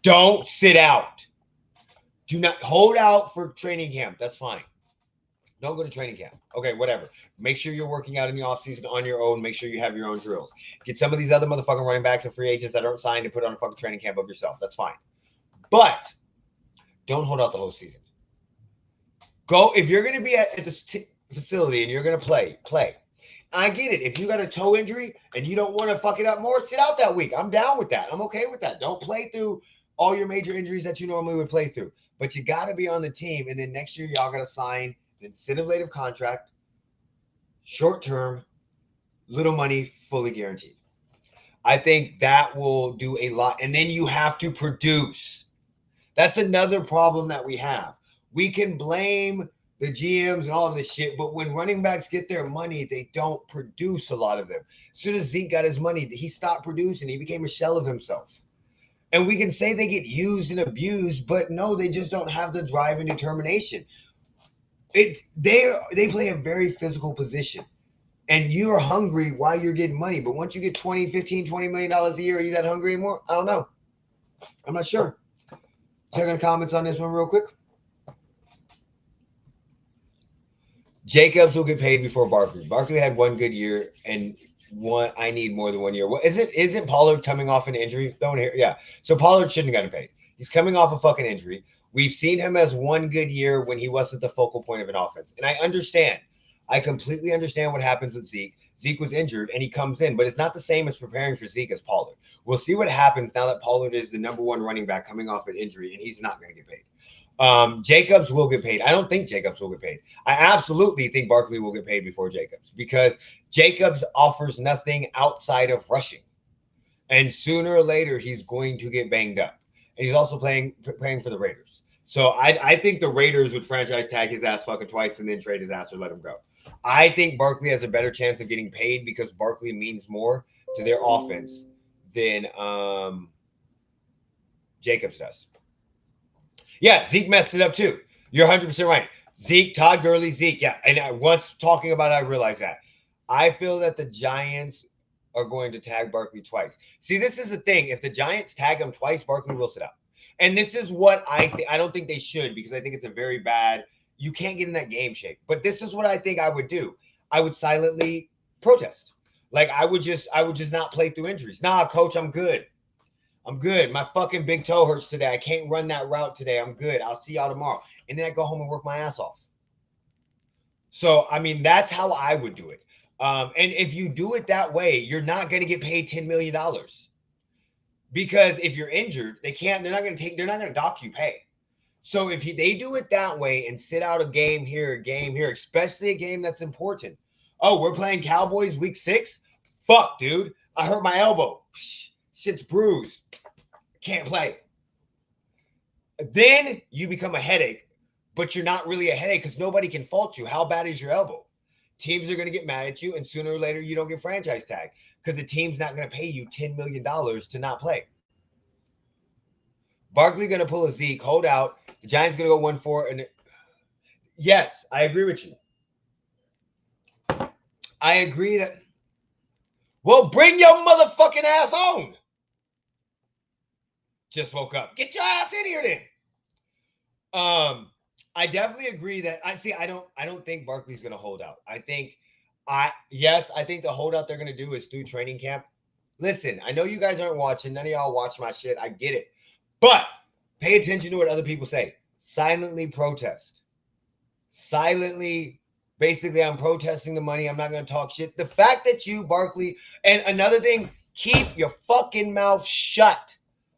Don't sit out. Do not hold out for training camp. That's fine. Don't go to training camp. Okay, whatever. Make sure you're working out in the offseason on your own. Make sure you have your own drills. Get some of these other motherfucking running backs and free agents that aren't signed to put on a fucking training camp of yourself. That's fine. But don't hold out the whole season. Go, if you're going to be at this facility and you're going to play. I get it. If you got a toe injury and you don't want to fuck it up more, sit out that week. I'm down with that. I'm okay with that. Don't play through all your major injuries that you normally would play through. But you got to be on the team. And then next year, y'all got to sign an incentive-laden contract, short-term, little money, fully guaranteed. I think that will do a lot. And then you have to produce. That's another problem that we have. We can blame the GMs and all of this shit, but when running backs get their money, they don't produce a lot of them. As soon as Zeke got his money, he stopped producing. He became a shell of himself. And we can say they get used and abused, but no, they just don't have the drive and determination. They play a very physical position. And you're hungry while you're getting money. But once you get $20 million a year, are you that hungry anymore? I don't know. I'm not sure. Check on the comments on this one real quick. Jacobs will get paid before Barkley. Barkley had one good year, and one I need more than 1 year. What isn't Pollard coming off an injury? Don't hear. Yeah. So Pollard shouldn't have gotten paid. He's coming off a fucking injury. We've seen him as one good year when he wasn't the focal point of an offense. And I understand. I completely understand what happens with Zeke. Zeke was injured and he comes in, but it's not the same as preparing for Zeke as Pollard. We'll see what happens now that Pollard is the number one running back coming off an injury and he's not going to get paid. Jacobs will get paid. I don't think Jacobs will get paid. I absolutely think Barkley will get paid before Jacobs because Jacobs offers nothing outside of rushing. And sooner or later, he's going to get banged up. And he's also playing for the Raiders. So I think the Raiders would franchise tag his ass fucking twice and then trade his ass or let him go. I think Barkley has a better chance of getting paid because Barkley means more to their offense than Jacobs does. Yeah, Zeke messed it up too. You're 100% right. Zeke, Todd Gurley, Zeke. Yeah, and once talking about it, I realized that. I feel that the Giants are going to tag Barkley twice. See, this is the thing. If the Giants tag him twice, Barkley will sit out. And this is what I don't think they should because I think it's a very bad – you can't get in that game shape. But this is what I think I would do. I would silently protest. Like I would just not play through injuries. Nah, coach, I'm good. I'm good. My fucking big toe hurts today. I can't run that route today. I'm good. I'll see y'all tomorrow. And then I go home and work my ass off. So, I mean, that's how I would do it. And if you do it that way, you're not going to get paid $10 million. Because if you're injured, they're not going to dock you pay. So if they do it that way and sit out a game here, especially a game that's important. Oh, we're playing Cowboys week 6? Fuck, dude. I hurt my elbow. Shit's bruised. Can't play. Then you become a headache, but you're not really a headache because nobody can fault you. How bad is your elbow? Teams are going to get mad at you, and sooner or later you don't get franchise tagged because the team's not going to pay you $10 million to not play. Barkley going to pull a Zeke, hold out. The Giants going to go 1-4. And yes, I agree with you. I agree that. Well, bring your motherfucking ass on. Just woke up. Get your ass in here then. I definitely agree that I don't think Barkley's going to hold out. I think the holdout they're going to do is through training camp. Listen, I know you guys aren't watching. None of y'all watch my shit. I get it. But pay attention to what other people say. Silently protest. Silently, basically, I'm protesting the money. I'm not going to talk shit. The fact that you, Barkley, and another thing, keep your fucking mouth shut.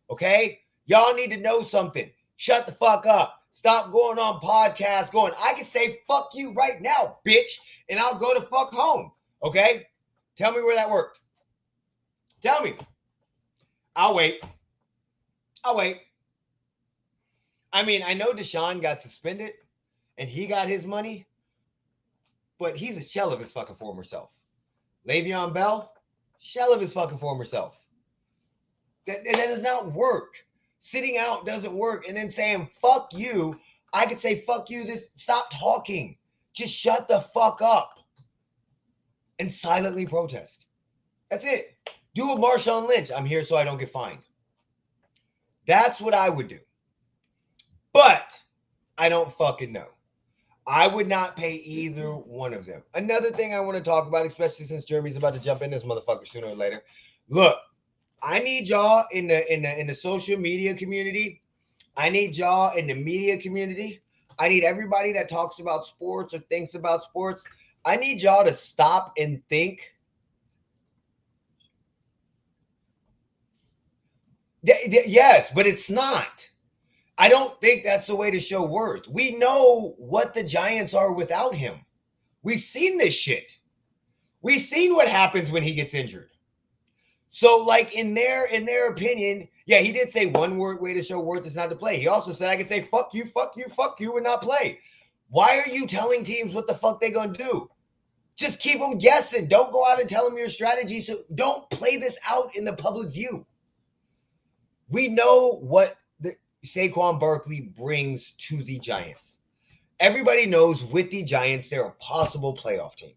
Okay? Y'all need to know something. Shut the fuck up. Stop going on podcasts going, I can say fuck you right now, bitch, and I'll go to fuck home. Okay? Tell me where that worked. Tell me. I'll wait. I mean, I know Deshaun got suspended and he got his money, but he's a shell of his fucking former self. Le'Veon Bell, shell of his fucking former self. That does not work. Sitting out doesn't work. And then saying, fuck you. I could say, fuck you. Stop talking. Just shut the fuck up. And silently protest. That's it. Do a Marshawn Lynch. I'm here so I don't get fined. That's what I would do. But I don't fucking know. I would not pay either one of them. Another thing I want to talk about, especially since Jeremy's about to jump in this motherfucker sooner or later. Look. I need y'all in the social media community. I need y'all in the media community. I need everybody that talks about sports or thinks about sports. I need y'all to stop and think. Yes, but it's not. I don't think that's the way to show worth. We know what the Giants are without him. We've seen this shit. We've seen what happens when he gets injured. So, like, in their opinion, yeah, he did say one way to show worth is not to play. He also said I could say fuck you, and not play. Why are you telling teams what the fuck they gonna do? Just keep them guessing. Don't go out and tell them your strategy. So don't play this out in the public view. We know what the Saquon Barkley brings to the Giants. Everybody knows with the Giants, they're a possible playoff team.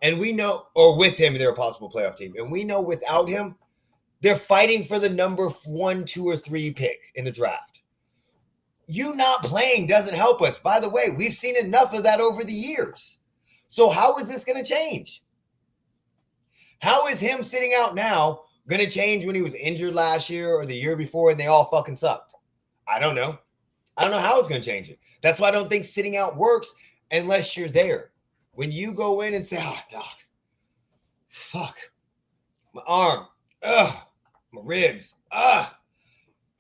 And we know, or with him, they're a possible playoff team. And we know without him, they're fighting for the number 1, 2, or 3 pick in the draft. You not playing doesn't help us. By the way, we've seen enough of that over the years. So how is this going to change? How is him sitting out now going to change when he was injured last year or the year before and they all fucking sucked? I don't know. I don't know how it's going to change it. That's why I don't think sitting out works unless you're there. When you go in and say, oh, doc, fuck, my arm, my ribs,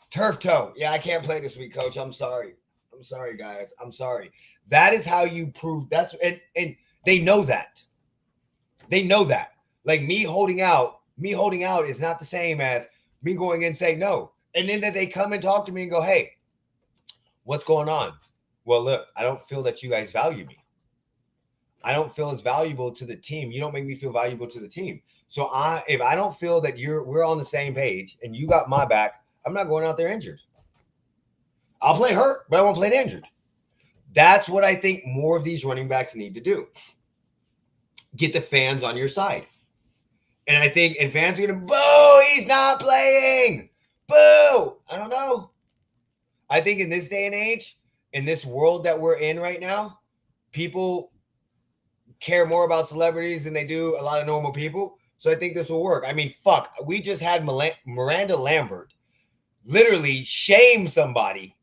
turf toe. Yeah, I can't play this week, coach. I'm sorry. I'm sorry, guys. I'm sorry. That is how you prove that's, and they know that. They know that. Like me holding out is not the same as me going in and saying no. And then that they come and talk to me and go, hey, what's going on? Well, look, I don't feel that you guys value me. I don't feel as valuable to the team. You don't make me feel valuable to the team. So if I don't feel that we're on the same page and you got my back, I'm not going out there injured. I'll play hurt, but I won't play injured. That's what I think more of these running backs need to do. Get the fans on your side. And I think, and fans are going to, boo, he's not playing. Boo. I don't know. I think in this day and age, in this world that we're in right now, people care more about celebrities than they do a lot of normal people. So I think this will work. I mean, fuck, we just had Miranda Lambert literally shame somebody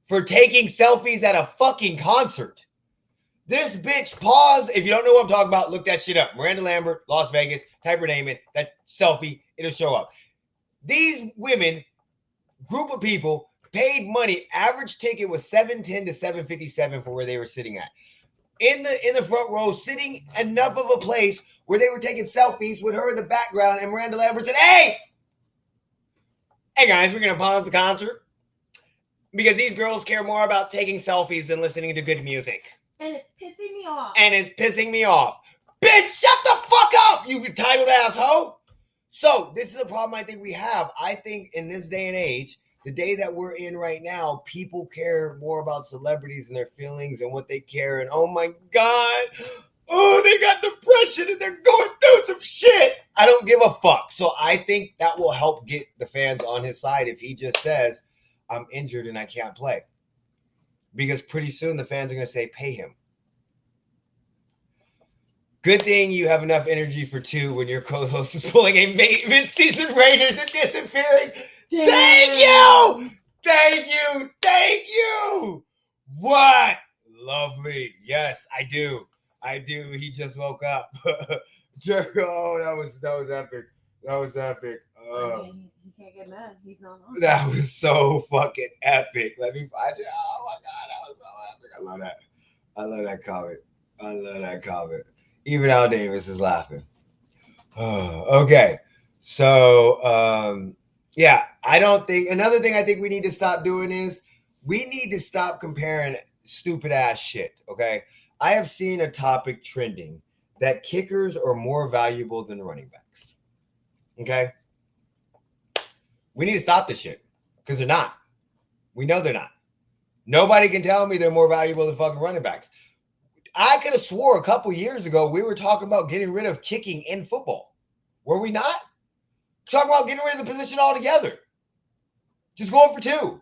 for taking selfies at a fucking concert. This bitch, pause. If you don't know what I'm talking about, look that shit up. Miranda Lambert, Las Vegas, type her name in, that selfie, it'll show up. These women, group of people, paid money. Average ticket was $710 to $757 for where they were sitting at. In the front row, sitting enough of a place where they were taking selfies with her in the background, and Miranda Lambert said, hey guys, we're going to pause the concert because these girls care more about taking selfies than listening to good music. And it's pissing me off. Bitch, shut the fuck up, you entitled asshole. So this is a problem I think we have. I think in this day and age, the day that we're in right now, people care more about celebrities and their feelings and what they care. And oh my God, oh, they got depression and they're going through some shit. I don't give a fuck. So I think that will help get the fans on his side if he just says, I'm injured and I can't play. Because pretty soon the fans are going to say, pay him. Good thing you have enough energy for 2 when your co-host is pulling a mid-season Raiders and disappearing. Damn. Thank you! Thank you! Thank you! What? Lovely. Yes, I do. I do. He just woke up. Jericho, oh, that was epic. That was epic. He can't get mad. He's not on. That was so fucking epic. Let me find it. Oh my God, that was so epic. I love that. I love that comment. I love that comment. Even Al Davis is laughing. Oh, okay. So, yeah, I don't think another thing I think we need to stop doing is we need to stop comparing stupid ass shit. Okay. I have seen a topic trending that kickers are more valuable than running backs. Okay. We need to stop this shit because they're not. We know they're not. Nobody can tell me they're more valuable than fucking running backs. I could have swore a couple years ago we were talking about getting rid of kicking in football. Were we not? Talking about getting rid of the position altogether. Just going for 2.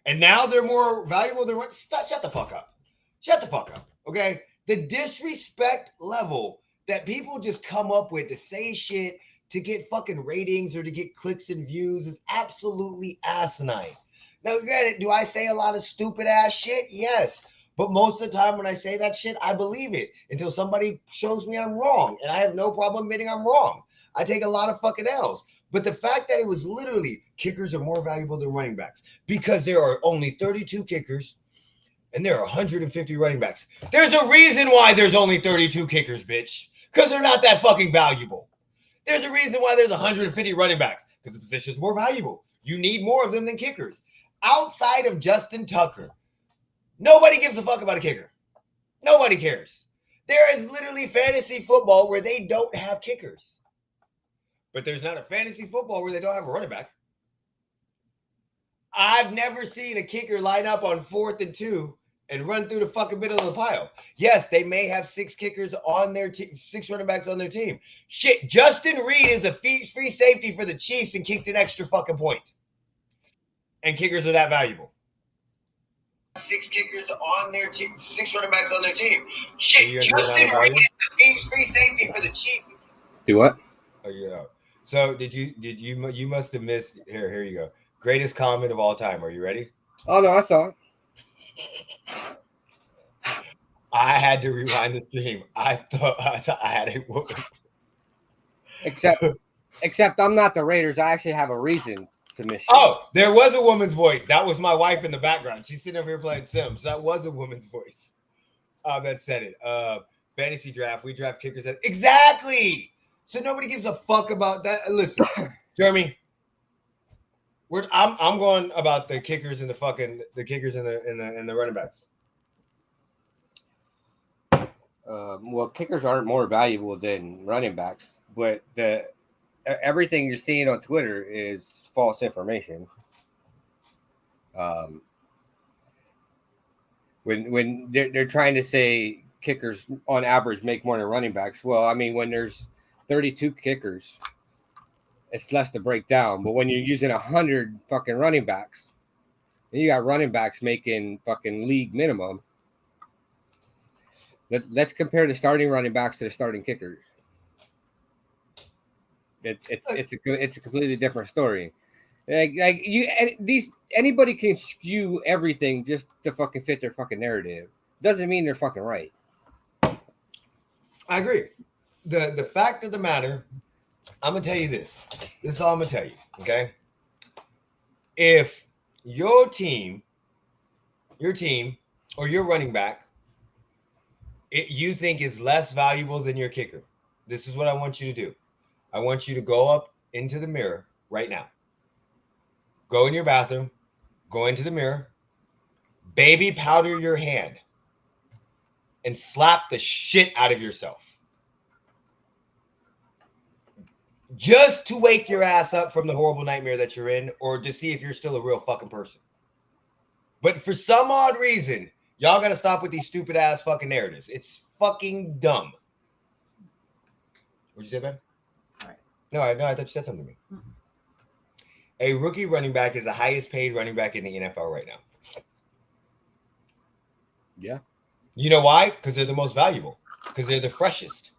And now they're more valuable than shut the fuck up. Shut the fuck up. Okay? The disrespect level that people just come up with to say shit to get fucking ratings or to get clicks and views is absolutely asinine. Now, granted, do I say a lot of stupid ass shit? Yes. But most of the time when I say that shit, I believe it until somebody shows me I'm wrong. And I have no problem admitting I'm wrong. I take a lot of fucking L's. But the fact that it was literally kickers are more valuable than running backs because there are only 32 kickers and there are 150 running backs. There's a reason why there's only 32 kickers, bitch. Because they're not that fucking valuable. There's a reason why there's 150 running backs because the position is more valuable. You need more of them than kickers. Outside of Justin Tucker, nobody gives a fuck about a kicker. Nobody cares. There is literally fantasy football where they don't have kickers. But there's not a fantasy football where they don't have a running back. I've never seen a kicker line up on 4th and 2 and run through the fucking middle of the pile. Yes, they may have 6 kickers on their 6 running backs on their team. Shit, Justin Reed is a free safety for the Chiefs and kicked an extra fucking point. And kickers are that valuable. 6 kickers on their 6 running backs on their team. Shit, Justin Reed is a free safety for the Chiefs. Do what? Oh, yeah. So you must have missed here you go. Greatest comment of all time. Are you ready? Oh no, I saw it. I had to rewind the stream. I thought I had a woman. Except I'm not the Raiders. I actually have a reason to miss you. Oh, there was a woman's voice. That was my wife in the background. She's sitting over here playing Sims. That was a woman's voice. That said it. Fantasy draft. We draft kickers. Exactly. So nobody gives a fuck about that. Listen, Jeremy. I'm going about the kickers and the kickers and the running backs. Well, kickers aren't more valuable than running backs, but everything you're seeing on Twitter is false information. When they're trying to say kickers on average make more than running backs, well, I mean when there's 32 kickers, it's less to break down. But when you're using 100 fucking running backs, and you got running backs making fucking league minimum. Let's compare the starting running backs to the starting kickers. It's a completely different story. Anybody can skew everything just to fucking fit their fucking narrative. Doesn't mean they're fucking right. I agree. The fact of the matter, I'm gonna tell you this. This is all I'm gonna tell you. Okay. If your team or your running back you think is less valuable than your kicker, this is what I want you to do. I want you to go up into the mirror right now. Go in your bathroom, go into the mirror, baby powder your hand, and slap the shit out of yourself. just to wake your ass up from the horrible nightmare that you're in, or to see if you're still a real fucking person. But for some odd reason, y'all got to stop with these stupid ass fucking narratives. It's fucking dumb. What'd you say, Ben? Right. No, I thought you said something to me. Mm-hmm. A rookie running back is the highest paid running back in the NFL right now. Yeah. You know why? Because they're the most valuable. Because they're the freshest.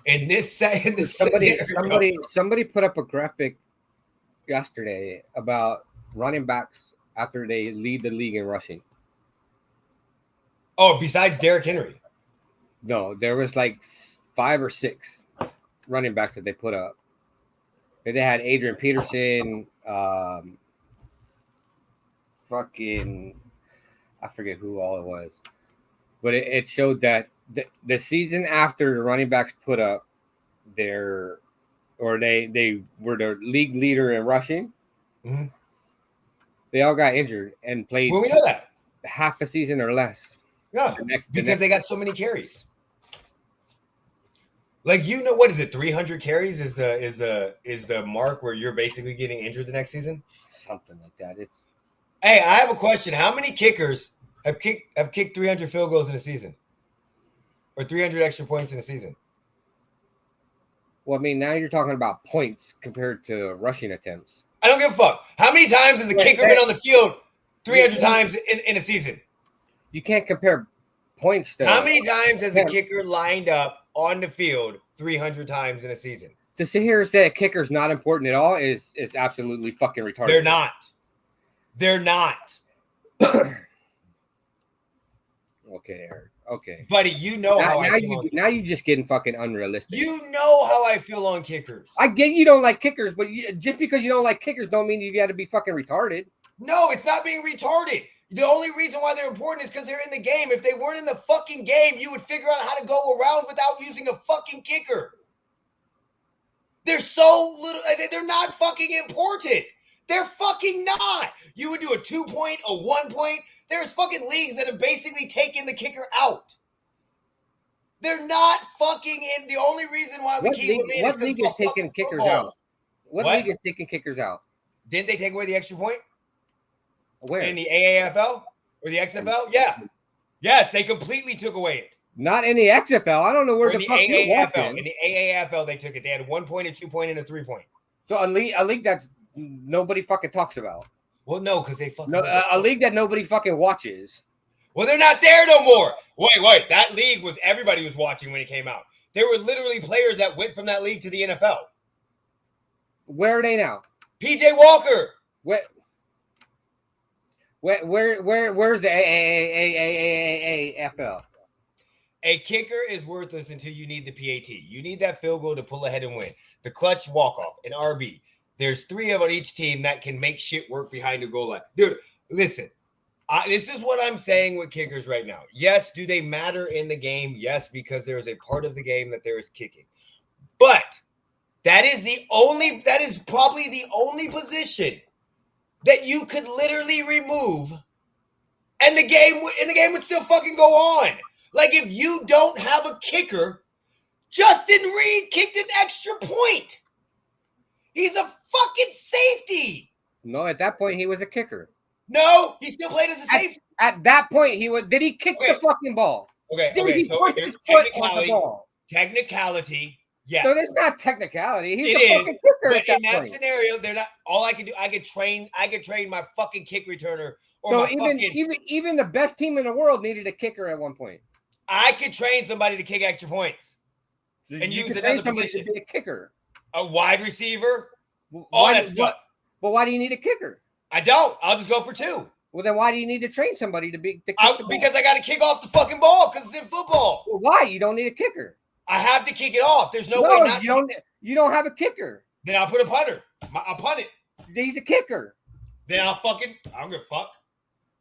In this somebody put up a graphic yesterday about running backs after they lead the league in rushing. Oh, besides Derrick Henry. No, there was like 5 or 6 running backs that they put up. They had Adrian Peterson, fucking, I forget who all it was, but it showed that the season after the running backs put up they were the league leader in rushing. Mm-hmm. They all got injured and played. Well, we know that half a season or less. Yeah, because they got so many carries. Like, you know, what is it? 300 carries is the mark where you're basically getting injured the next season. Something like that. It's. Hey, I have a question. How many kickers have kicked 300 field goals in a season, or 300 extra points in a season? Well, I mean, now you're talking about points compared to rushing attempts. I don't give a fuck. How many times has a kicker been on the field 300 times in a season? You can't compare points, though. How many times has a kicker lined up on the field 300 times in a season? To sit here and say a kicker's not important at all is absolutely fucking retarded. They're not. They're not. Okay, Eric. Okay. Buddy, you know how I feel. Now you're just getting fucking unrealistic. You know how I feel on kickers. I get you don't like kickers, but just because you don't like kickers don't mean you got to be fucking retarded. No, it's not being retarded. The only reason why they're important is because they're in the game. If they weren't in the fucking game, you would figure out how to go around without using a fucking kicker. They're so little. They're not fucking important. They're fucking not. You would do a 2-point, a 1-point. There's fucking leagues that have basically taken the kicker out. They're not fucking in. The only reason why we keep them in is because what league is taking kickers out? What league is taking kickers out? Didn't they take away the extra point? Where? In the AAFL or the XFL? Yeah. Yes, they completely took away it. Not in the XFL. I don't know where the fuck you're watching. In the AAFL, they took it. They had a 1-point, a 2-point, and a 3-point. So a league that nobody fucking talks about. Well, no, because they fucking a league that nobody fucking watches. Well, they're not there no more. Wait. That league was everybody was watching when it came out. There were literally players that went from that league to the NFL. Where are they now? PJ Walker. Where's the AAFL? A kicker is worthless until you need the PAT. You need that field goal to pull ahead and win. The clutch walk-off, an RB. There's 3 of on each team that can make shit work behind the goal line. Dude, listen. This is what I'm saying with kickers right now. Yes, do they matter in the game? Yes, because there is a part of the game that there is kicking. But that is probably the only position that you could literally remove and the game would still fucking go on. Like, if you don't have a kicker, Justin Reed kicked an extra point. He's a fucking safety. No, at that point he was a kicker. No, he still played as a safety. At that point, did he kick the fucking ball? Okay, did he put his foot on the ball? Technicality, yes. No, that's not technicality. He's a fucking kicker. But in that scenario, they're not. All I can do, I could train my fucking kick returner. So even the best team in the world needed a kiker at one point. I could train somebody to kick extra points and use another position. To be a kicker, a wide receiver, all that stuff. But why do you need a kicker? I don't. I'll just go for 2. Well, then why do you need to train somebody to kick the ball? Because I got to kick off the fucking ball because it's in football. Well, why? You don't need a kicker. I have to kick it off. There's no way not to. You don't have a kicker. Then I'll put a punter. I'll punt it. He's a kicker. Then I don't give a fuck.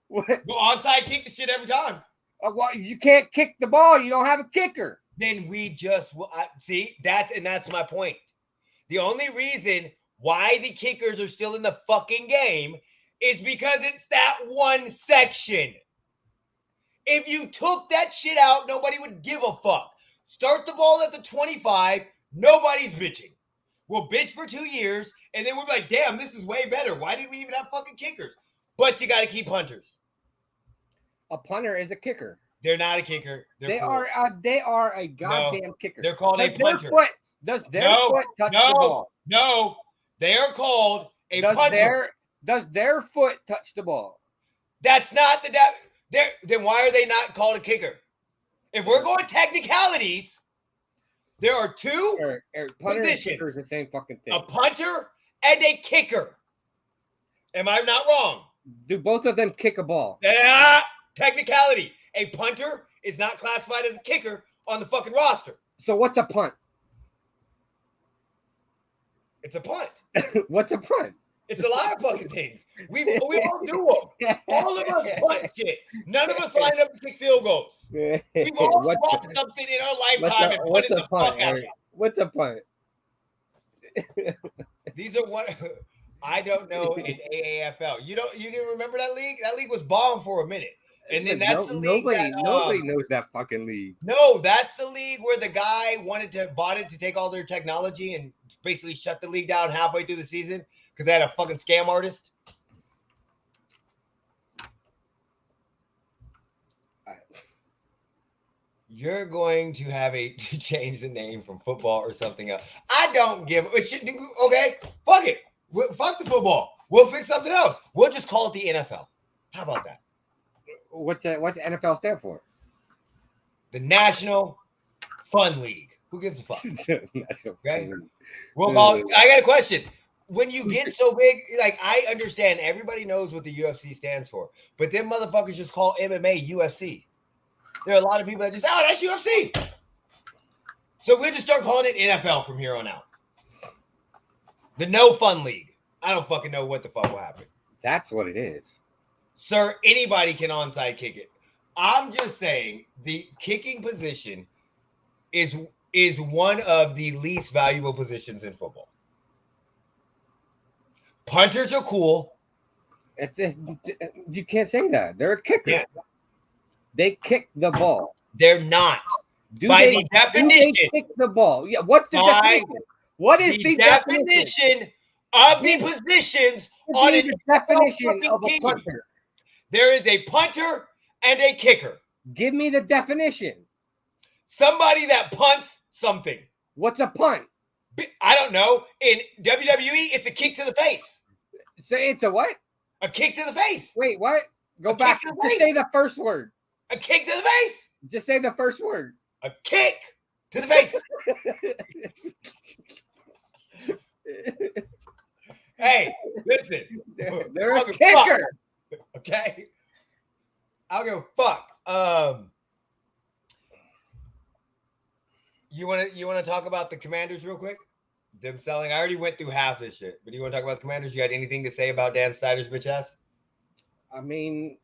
What? Go onside kick the shit every time. Well, you can't kick the ball. You don't have a kicker. Then we just see that's my point. The only reason why the kickers are still in the fucking game is because it's that one section. If you took that shit out, nobody would give a fuck. Start the ball at the 25, Nobody's bitching. We'll bitch for 2 years, and then we'll be like, damn, this is way better. Why did we even have fucking kickers? But you got to keep punters. A punter is a kicker. They're not a kicker. They are a goddamn kicker. They're called does a punter. Does their foot touch the ball? No, they are called a punter. Does their foot touch the ball? That's not then why are they not called a kicker? If we're going technicalities, there are two punter positions. And kicker is the same fucking thing. A punter and a kicker. Am I not wrong? Do both of them kick a ball? Technicality. A punter is not classified as a kicker on the fucking roster. So what's a punt? It's a punt. What's a punt? It's a lot of fucking things. We all do them. All of us punt shit. None of us line up to kick field goals. We've all dropped something in our lifetime and put it the fuck out. What's a punt? These are what I don't know in AAFL. You didn't remember that league? That league was bomb for a minute. And then that's the league nobody knows that fucking league. No, that's the league where the guy bought it to take all their technology and basically shut the league down halfway through the season because they had a fucking scam artist. You're going to have to change the name from football or something else. I don't give it. Okay, fuck it. Fuck the football. We'll fix something else. We'll just call it the NFL. How about that? What's NFL stand for? The National Fun League. Who gives a fuck? Okay. Well, I got a question. When you get so big, like I understand everybody knows what the UFC stands for, but them motherfuckers just call MMA UFC. There are a lot of people that just, that's UFC. So we'll just start calling it NFL from here on out. The No Fun League. I don't fucking know what the fuck will happen. That's what it is. Sir, anybody can onside kick it. I'm just saying the kicking position is one of the least valuable positions in football. Punters are cool. You can't say that. They're a kicker. Yeah. They kick the ball. They're not. By the definition, do they kick the ball? Yeah. What's the definition? What is the definition of the positions on the definition of a punter? There is a punter and a kicker. Give me the definition. Somebody that punts something. What's a punt? I don't know. In WWE, it's a kick to the face. Say it's a what? A kick to the face. Wait, what? Go back. Just say the first word. A kick to the face. Just say the first word. A kick to the face. Hey, listen. They're a kicker. Okay. I'll give a fuck. You want to talk about the Commanders real quick? Them selling. I already went through half this shit, but do you want to talk about the Commanders? You got anything to say about Dan Snyder's bitch ass? I mean,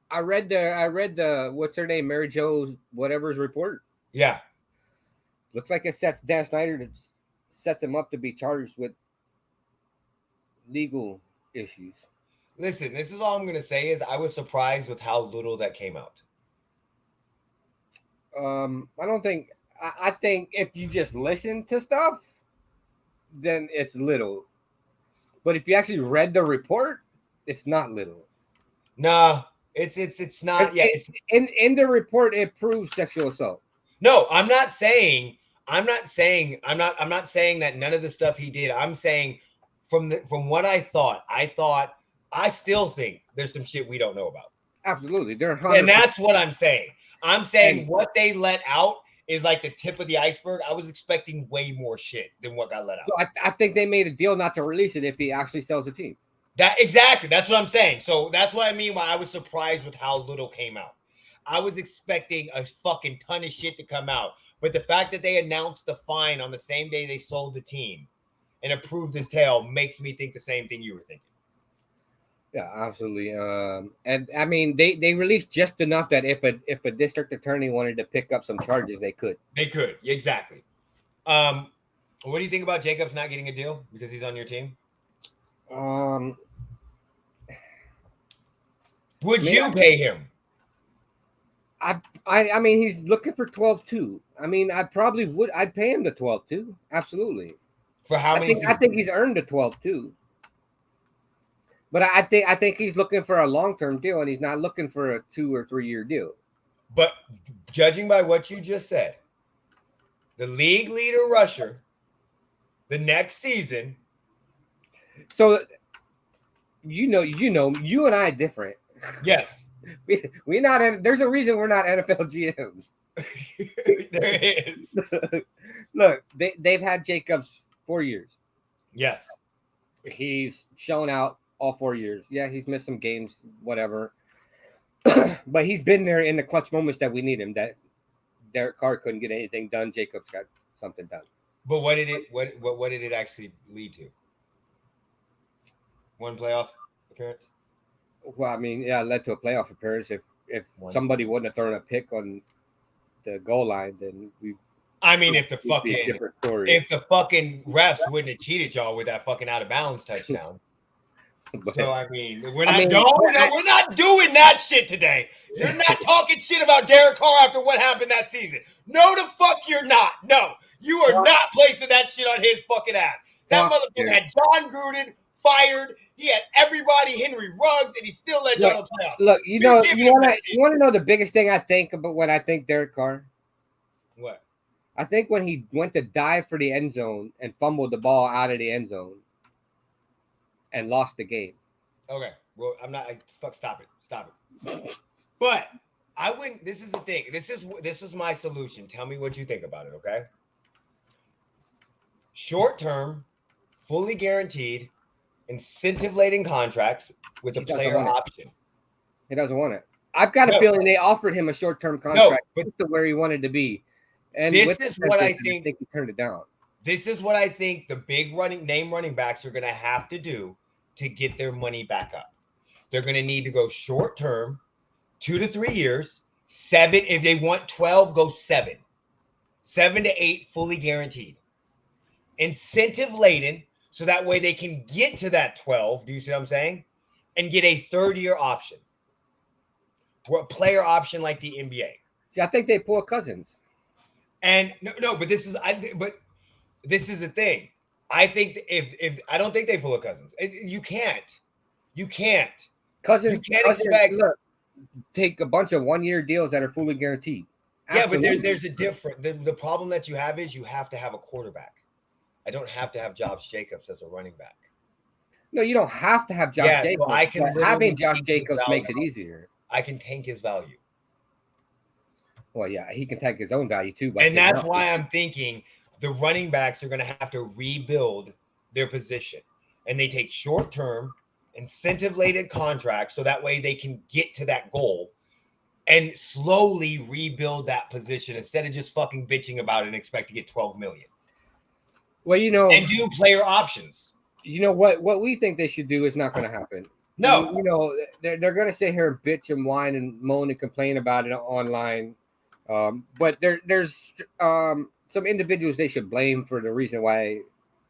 I read the what's her name, Mary Jo whatever's report. Yeah. Looks like it sets Dan Snyder sets him up to be charged with legal issues. Listen, this is all I'm gonna say is I was surprised with how little that came out. I don't think. I think if you just listen to stuff, then it's little. But if you actually read the report, it's not little. No, it's not. Yeah, it's in the report. It proves sexual assault. No, I'm not saying that none of the stuff he did. I'm saying from what I still think there's some shit we don't know about. Absolutely, and that's what I'm saying. I'm saying what they let out is like the tip of the iceberg. I was expecting way more shit than what got let out. So I think they made a deal not to release it if he actually sells the team. Exactly. That's what I'm saying. So that's what I mean why I was surprised with how little came out. I was expecting a fucking ton of shit to come out. But the fact that they announced the fine on the same day they sold the team and approved his tale makes me think the same thing you were thinking. Yeah, absolutely. And I mean, they released just enough that if a district attorney wanted to pick up some charges, they could. They could, exactly. What do you think about Jacobs not getting a deal because he's on your team? Would you pay him? I mean, he's looking for 12 too. I mean, I probably would. I'd pay him the 12 too. Absolutely. For how many I seasons? think he's earned the 12 too. But I think he's looking for a long-term deal, and he's not looking for a 2 or 3 year deal. But judging by what you just said, the league leader rusher, the next season. So you and I different. Yes. We're not. There's a reason we're not NFL GMs. There is. Look, they've had Jacobs 4 years. Yes. He's shown out all 4 years. Yeah, he's missed some games, whatever. But he's been there in the clutch moments that we need him. That Derek Carr couldn't get anything done. Jacobs got something done. But what did it actually lead to? One playoff appearance? Well, I mean, yeah, it led to a playoff appearance. If somebody wouldn't have thrown a pick on the goal line, then we. I mean, if the fucking refs wouldn't have cheated y'all with that fucking out of bounds touchdown. So I mean, we're not doing that shit today. You're not talking shit about Derek Carr after what happened that season. No, the fuck you're not. No, you are not placing that shit on his fucking ass. That motherfucker had John Gruden fired. He had everybody, Henry Ruggs, and he still let y'all play off. Look, you want to know the biggest thing I think about when I think Derek Carr? What? I think when he went to dive for the end zone and fumbled the ball out of the end zone and lost the game. Okay. Well, I'm not. Stop it. But I wouldn't. This is the thing. This is my solution. Tell me what you think about it. Okay. Short term, fully guaranteed, incentive-laden contracts with a player option. He doesn't want it. I've got a feeling they offered him a short-term contract to where he wanted to be. And this is what I think he turned it down. This is what I think the big running backs are going to have to do to get their money back up. They're going to need to go short term, 2 to 3 years, 7. If they want 12, go 7. 7 to 8, fully guaranteed. Incentive laden, so that way they can get to that 12. Do you see what I'm saying? And get a 3rd-year option. Or a player option like the NBA. See, I think they pull Cousins. And no, but this is the thing. I think if I don't think they pull a Cousins. You can't. Cousins expect take a bunch of 1-year deals that are fully guaranteed. Absolutely. Yeah, but there's a different. The problem that you have is you have to have a quarterback. I don't have to have Josh Jacobs as a running back. No, you don't have to have Josh Jacobs. So having Josh Jacobs makes it easier. I can tank his value. Well, yeah, he can tank his own value too. And that's why I'm thinking the running backs are going to have to rebuild their position. And they take short-term, incentive-laden contracts so that way they can get to that goal and slowly rebuild that position instead of just fucking bitching about it and expect to get $12 million. Well, and do player options. You know what we think they should do is not going to happen. No. They're going to sit here and bitch and whine and moan and complain about it online. But there's some individuals they should blame for the reason why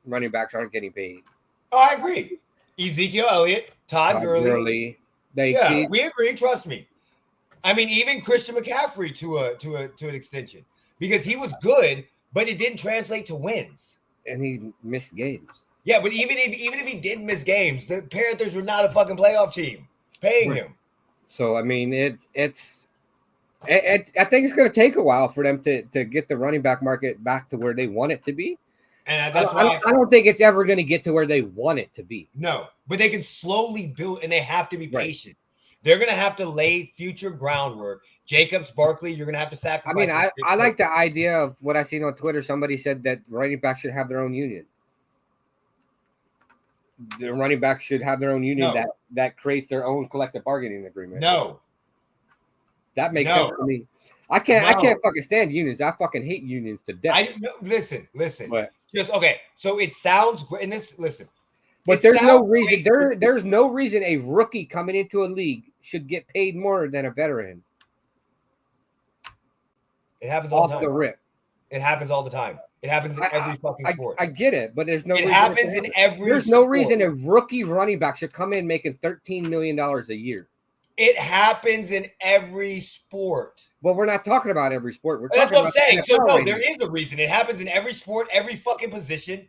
running backs aren't getting paid. Oh, I agree. Ezekiel Elliott, Todd Gurley. We agree. Trust me. I mean, even Christian McCaffrey to an extension because he was good, but it didn't translate to wins. And he missed games. Yeah, but even if he did miss games, the Panthers were not a fucking playoff team paying him. So I mean, it's. I think it's going to take a while for them to get the running back market back to where they want it to be. And that's why I don't think it's ever going to get to where they want it to be. No, but they can slowly build, and they have to be patient. They're going to have to lay future groundwork. Jacobs, Barkley, you're going to have to sacrifice. I mean, I like the idea of what I seen on Twitter. Somebody said that running backs should have their own union. The running backs should have their own union that creates their own collective bargaining agreement. No. That makes sense to me. I can't fucking stand unions. I fucking hate unions to death. Listen. What? Just okay. So it sounds great. And listen. But there's no reason. There's no reason a rookie coming into a league should get paid more than a veteran. It happens all the time. Off the rip. It happens all the time. It happens in every fucking sport. I get it, but there's no. It happens in every. There's no reason a rookie running back should come in making $13 million a year. It happens in every sport. Well, we're not talking about every sport. We're That's talking what I'm about the saying. So NFL no, right there now. is a reason. It happens in every sport, every fucking position.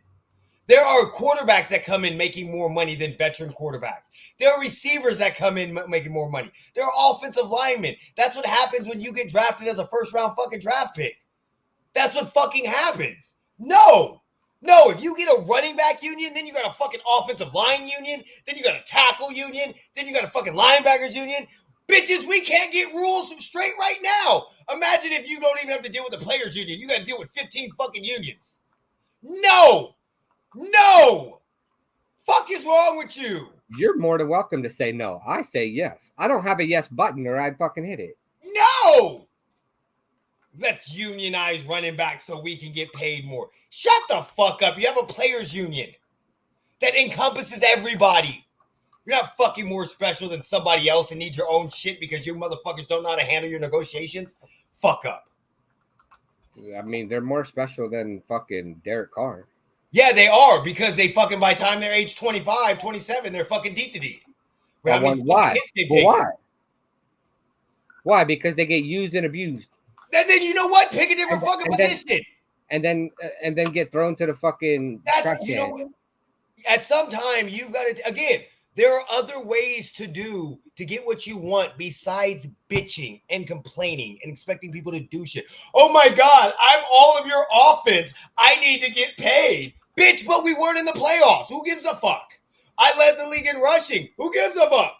There are quarterbacks that come in making more money than veteran quarterbacks. There are receivers that come in making more money. There are offensive linemen. That's what happens when you get drafted as a first round fucking draft pick. That's what fucking happens. No. No, if you get a running back union, then you got a fucking offensive line union, then you got a tackle union, then you got a fucking linebackers union. Bitches, we can't get rules straight right now. Imagine if you don't even have to deal with the players union. You got to deal with 15 fucking unions. No. No. Fuck is wrong with you? You're more than welcome to say no. I say yes. I don't have a yes button or I'd fucking hit it. No. Let's unionize running back so we can get paid more. Shut the fuck up. You have a players union that encompasses everybody. You're not fucking more special than somebody else and need your own shit because you motherfuckers don't know how to handle your negotiations. Fuck up. I mean, they're more special than fucking Derek Carr. Yeah, they are because they fucking by the time they're age 25, 27, they're fucking deed to deed. Well, why? Well, why? Why? Because they get used and abused. And then you know what? Pick a different fucking position. And then get thrown to the fucking trash can. Know, at some time, you've got to, again, there are other ways to get what you want besides bitching and complaining and expecting people to do shit. Oh my God, I'm all of your offense. I need to get paid. Bitch, but we weren't in the playoffs. Who gives a fuck? I led the league in rushing. Who gives a fuck?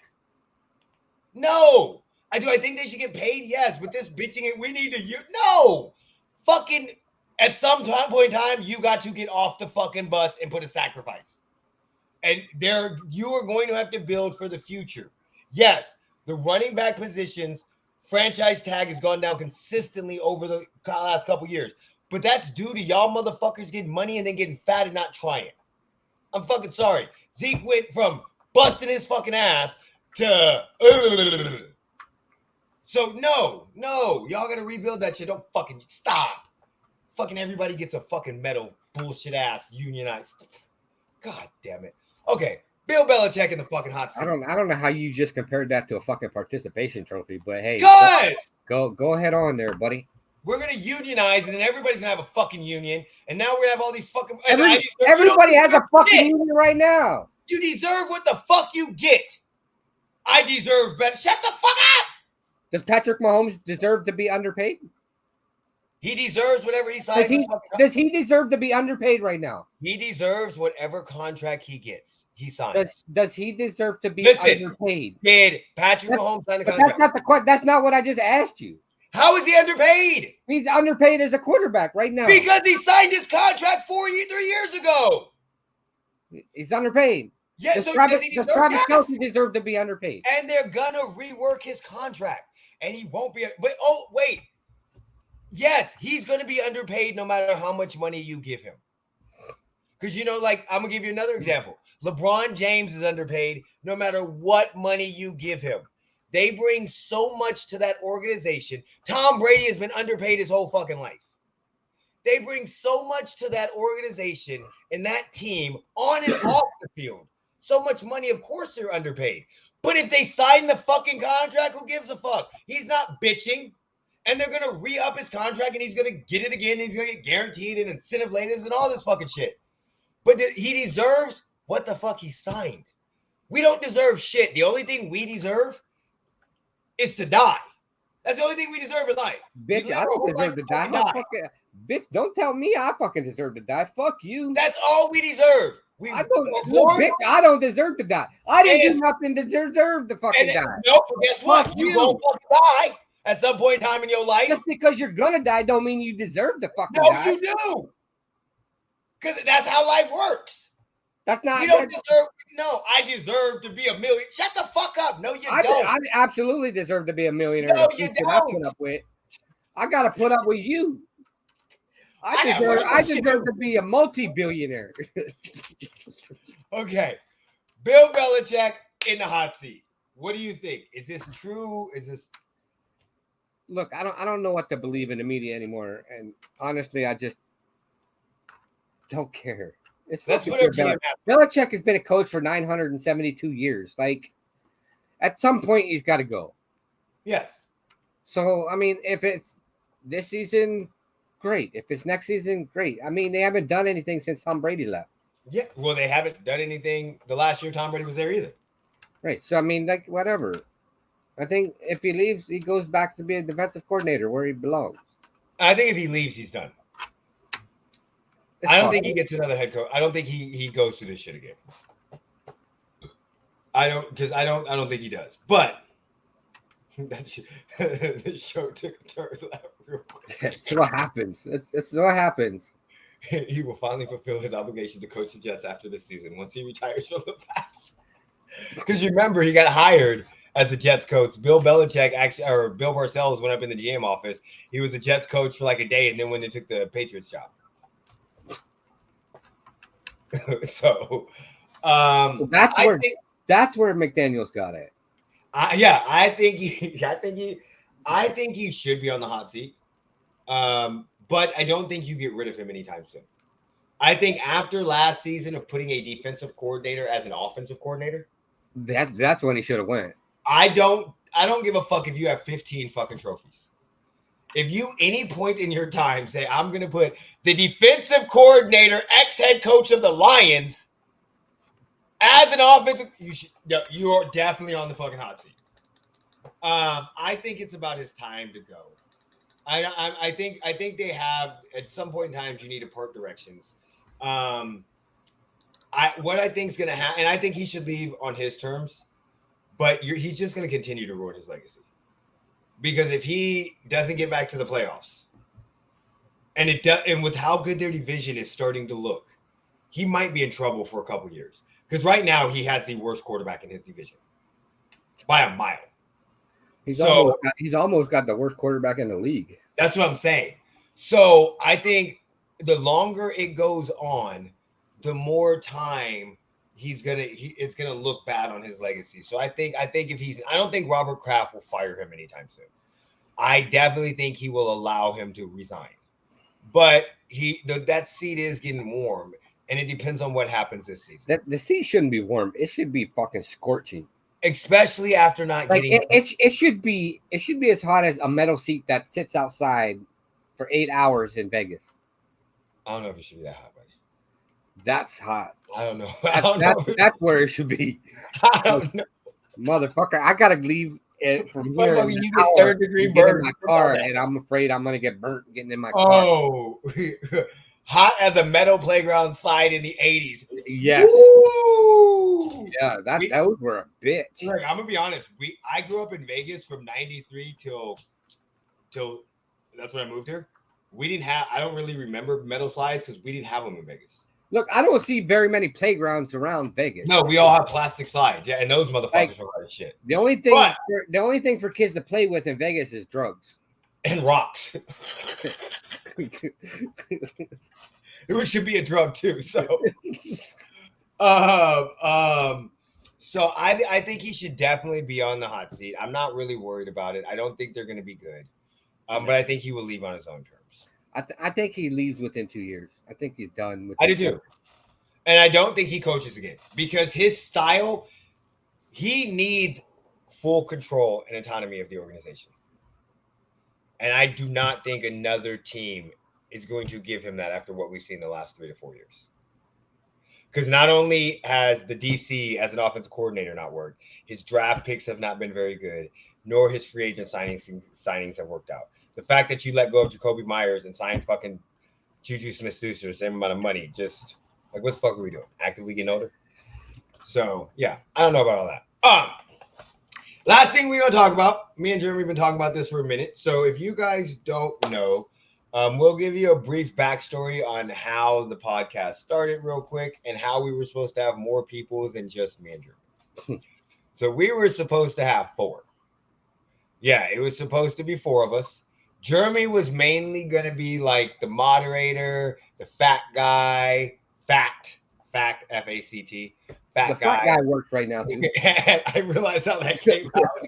No. I think they should get paid? Yes. But this bitching and we need to use. No. Fucking at some point in time, you got to get off the fucking bus and put a sacrifice. And you are going to have to build for the future. Yes, the running back positions, franchise tag has gone down consistently over the last couple years. But that's due to y'all motherfuckers getting money and then getting fat and not trying. I'm fucking sorry. Zeke went from busting his fucking ass to... So, no. Y'all got to rebuild that shit. Don't fucking... Stop. Fucking everybody gets a fucking medal. Bullshit ass. Unionized. God damn it. Okay. Bill Belichick in the fucking hot seat. I don't know how you just compared that to a fucking participation trophy, but hey. Go ahead on there, buddy. We're going to unionize, and then everybody's going to have a fucking union. And now we're going to have all these fucking... Everybody has a fucking union right now. You deserve what the fuck you get. I deserve better. Shut the fuck up. Does Patrick Mahomes deserve to be underpaid? He deserves whatever he signs. Does he deserve to be underpaid right now? He deserves whatever contract he gets. He signs. Does he deserve to be underpaid? Did Patrick Mahomes sign the contract? That's not what I just asked you. How is he underpaid? He's underpaid as a quarterback right now. Because he signed his contract 3 years ago. He's underpaid. Yeah, does Travis Kelce deserve to be underpaid? And they're gonna rework his contract, and he won't be. But wait. Yes, he's gonna be underpaid no matter how much money you give him. Because I'm gonna give you another example. LeBron James is underpaid no matter what money you give him. They bring so much to that organization. Tom Brady has been underpaid his whole fucking life. They bring so much to that organization and that team on and off the field. So much money, of course they're underpaid. But if they sign the fucking contract, who gives a fuck? He's not bitching. And they're going to re-up his contract and he's going to get it again. And he's going to get guaranteed and incentive-latives and all this fucking shit. But he deserves what the fuck he signed. We don't deserve shit. The only thing we deserve is to die. That's the only thing we deserve in life. Bitch, I don't deserve to die. Bitch, don't tell me I fucking deserve to die. Fuck you. That's all we deserve. I don't deserve to die. I didn't do nothing to deserve to fucking die. Nope, guess what? You gonna fucking die at some point in time in your life. Just because you're gonna die don't mean you deserve to fucking die. No, you do. Because that's how life works. That's not. You don't deserve. No, I deserve to be a million. Shut the fuck up. No, you don't. I absolutely deserve to be a millionaire. No, you don't. I gotta put up with you. I deserve to be a multi-billionaire. Okay. Bill Belichick in the hot seat. What do you think? Is this true? Is this... Look, I don't know what to believe in the media anymore. And honestly, I just don't care. Let's put Belichick has been a coach for 972 years. Like, At some point, he's got to go. Yes. So, I mean, if it's this season, great. If it's next season, great. I mean, they haven't done anything since Tom Brady left. Yeah. Well, they haven't done anything the last year Tom Brady was there either. Right. So, I mean, like, whatever. I think if he leaves, he goes back to be a defensive coordinator where he belongs. I think if he leaves, he's done. I don't think he gets another head coach. I don't think he goes through this shit again. I don't think he does. But the show took a turn left real quick. That's what happens. That's what happens. He will finally fulfill his obligation to coach the Jets after this season once he retires from the past. Because you remember he got hired as the Jets coach. Bill Belichick or Bill Parcells went up in the GM office. He was the Jets coach for like a day, and then when they took the Patriots job. So that's where McDaniels got it. I think he should be on the hot seat. But I don't think you get rid of him anytime soon. I think after last season of putting a defensive coordinator as an offensive coordinator, that's when he should have went. I don't give a fuck if you have 15 fucking trophies. If you you point in your time say I'm going to put the defensive coordinator, ex-head coach of the Lions as an offensive, you are definitely on the fucking hot seat. I think it's about his time to go. I think they have at some point in time you need to part directions. What I think is going to happen, and I think he should leave on his terms, but he's just going to continue to ruin his legacy. Because if he doesn't get back to the playoffs, and with how good their division is starting to look, he might be in trouble for a couple years. Because right now he has the worst quarterback in his division by a mile. He's almost got the worst quarterback in the league. That's what I'm saying. So I think the longer it goes on, the more time it's gonna look bad on his legacy. So I think if I don't think Robert Kraft will fire him anytime soon. I definitely think he will allow him to resign. But that seat is getting warm, and it depends on what happens this season. The seat shouldn't be warm. It should be fucking scorching. Especially after not getting it should be as hot as a metal seat that sits outside for 8 hours in Vegas. I don't know if it should be that hot, buddy. That's hot. I don't know. That's where it should be. I don't know. Motherfucker, I gotta leave it from here. You get third-degree burn in my car, and I'm afraid I'm gonna get burnt getting in my car. Oh, hot as a metal playground slide in the 80s. Yes. Woo! Yeah, those were a bitch. Look, I'm gonna be honest. I grew up in Vegas from '93 till that's when I moved here. I don't really remember metal slides because we didn't have them in Vegas. Look, I don't see very many playgrounds around Vegas. No, we all have plastic slides. Yeah, and those motherfuckers are hard as shit. The only thing for kids to play with in Vegas is drugs and rocks. Which could be a drug too. So, so I think he should definitely be on the hot seat. I'm not really worried about it. I don't think they're going to be good. But I think he will leave on his own terms. I think he leaves within 2 years. I think he's done. I do too. And I don't think he coaches again because his style, he needs full control and autonomy of the organization. And I do not think another team is going to give him that after what we've seen the last 3 to 4 years. Because not only has the DC as an offensive coordinator not worked, his draft picks have not been very good, nor his free agent signings have worked out. The fact that you let go of Jacoby Myers and signed fucking Juju Smith-Schuster the same amount of money, just like what the fuck are we doing? Actively getting older? So yeah, I don't know about all that. Last thing we're gonna talk about. Me and Jeremy have been talking about this for a minute. So if you guys don't know, we'll give you a brief backstory on how the podcast started real quick and how we were supposed to have more people than just me and Jeremy. So we were supposed to have 4. Yeah, it was supposed to be 4 of us. Jeremy was mainly going to be like the moderator, the fat guy, fact, F-A-C-T, fat guy. Fat guy works right now, too. And I realized how that came out.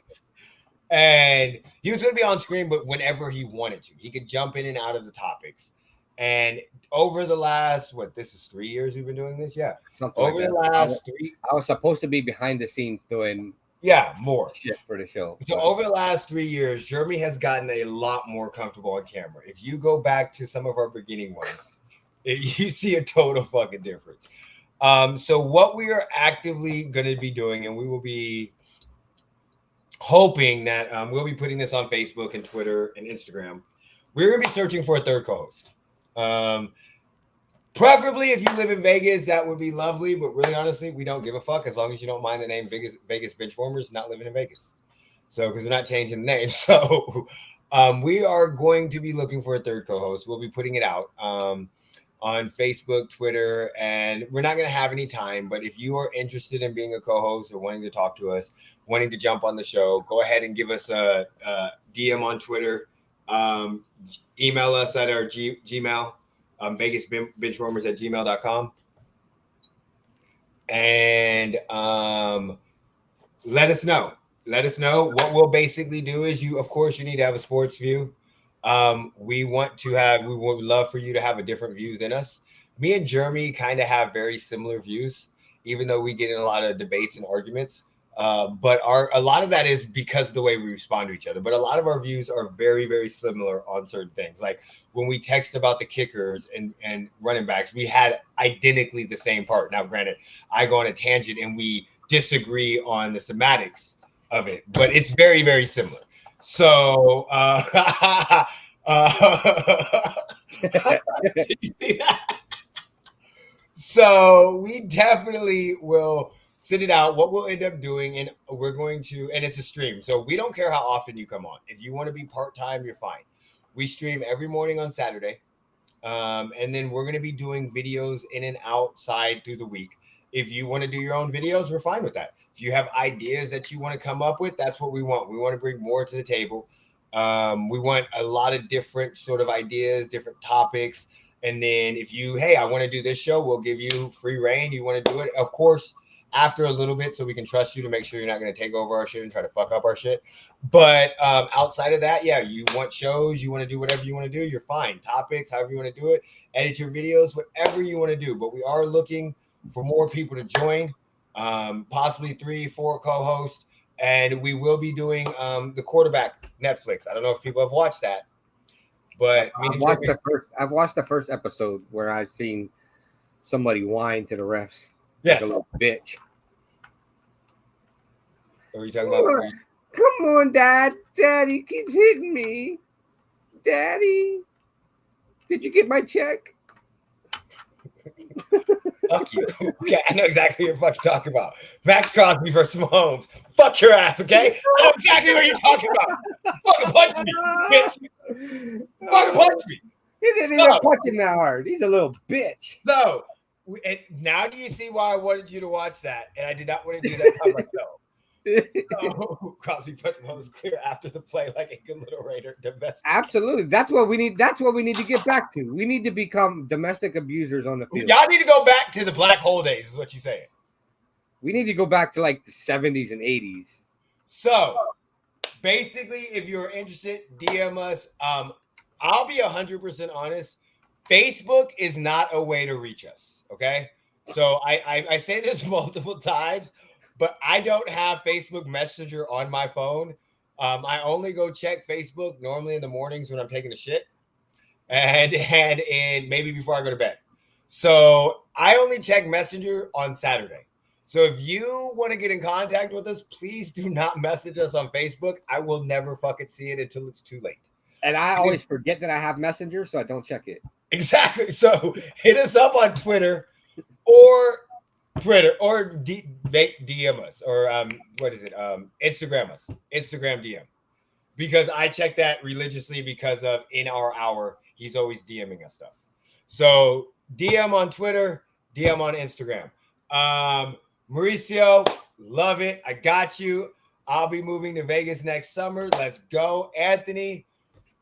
And he was going to be on screen, but whenever he wanted to. He could jump in and out of the topics. And over the last, this is 3 years we've been doing this? Yeah. Something over like the last 3. I was supposed to be behind the scenes doing Yeah, more. shit for the show. So over the last 3 years, Jeremy has gotten a lot more comfortable on camera. If you go back to some of our beginning ones, you see a total fucking difference. So what we are actively going to be doing, and we will be hoping that we'll be putting this on Facebook and Twitter and Instagram. We're going to be searching for a third co-host. Preferably, if you live in Vegas, that would be lovely. But really, honestly, we don't give a fuck as long as you don't mind the name Vegas Benchwarmers not living in Vegas. So, because we're not changing the name. So, we are going to be looking for a third co-host. We'll be putting it out on Facebook, Twitter, and we're not going to have any time. But if you are interested in being a co-host or wanting to talk to us, wanting to jump on the show, go ahead and give us a DM on Twitter. Email us at our Gmail. Vegas Benchwarmers at gmail.com. And let us know. Let us know. What we'll basically do is you need to have a sports view. We would love for you to have a different view than us. Me and Jeremy kind of have very similar views, even though we get in a lot of debates and arguments. But a lot of that is because of the way we respond to each other. But a lot of our views are very, very similar on certain things. Like when we text about the kickers and running backs, we had identically the same part. Now, granted, I go on a tangent and we disagree on the semantics of it, but it's very, very similar. So, did you see that? So we definitely will sit it out. What we'll end up doing, and we're going to, and it's a stream. So we don't care how often you come on. If you want to be part-time, you're fine. We stream every morning on Saturday. And then we're going to be doing videos in and outside through the week. If you want to do your own videos, we're fine with that. If you have ideas that you want to come up with, that's what we want. We want to bring more to the table. We want a lot of different sort of ideas, different topics. And then I want to do this show, we'll give you free reign. You want to do it, of course, after a little bit, so we can trust you to make sure you're not going to take over our shit and try to fuck up our shit. But outside of that, yeah, you want shows, you want to do whatever you want to do, you're fine. Topics, however you want to do it, edit your videos, whatever you want to do. But we are looking for more people to join, possibly 3-4 co-hosts. And we will be doing the quarterback Netflix. I don't know if people have watched that. But I've watched the first episode where I've seen somebody whine to the refs. Yes. Like a little bitch. What are you talking about? Come on, Dad. Daddy keeps hitting me. Daddy, did you get my check? Fuck you. Okay, I know exactly what you're fucking talking about. Max Crosby versus Mahomes. Fuck your ass, okay? I know exactly what you're talking about. Fucking punch me, bitch. Fucking punch me. He didn't even punch him that hard. He's a little bitch. So, now do you see why I wanted you to watch that? And I did not want to do that by myself. So, Crosby punch Mahomes clear after the play like a good little Raider. Absolutely. That's what we need. That's what we need to get back to. We need to become domestic abusers on the field. Y'all need to go back to the black hole days, is what you're saying. We need to go back to like the 70s and 80s. So, basically, if you're interested, DM us. I'll be 100% honest. Facebook is not a way to reach us, okay? So, I say this multiple times, but I don't have Facebook Messenger on my phone. I only go check Facebook normally in the mornings when I'm taking a shit and maybe before I go to bed. So I only check Messenger on Saturday. So if you want to get in contact with us, please do not message us on Facebook. I will never fucking see it until it's too late. And I always forget that I have Messenger, so I don't check it. Exactly. So hit us up on Twitter or DM us or Instagram us. Instagram DM. Because I check that religiously because of in our hour, he's always DMing us stuff. So DM on Twitter, DM on Instagram. Mauricio, love it. I got you. I'll be moving to Vegas next summer. Let's go. Anthony,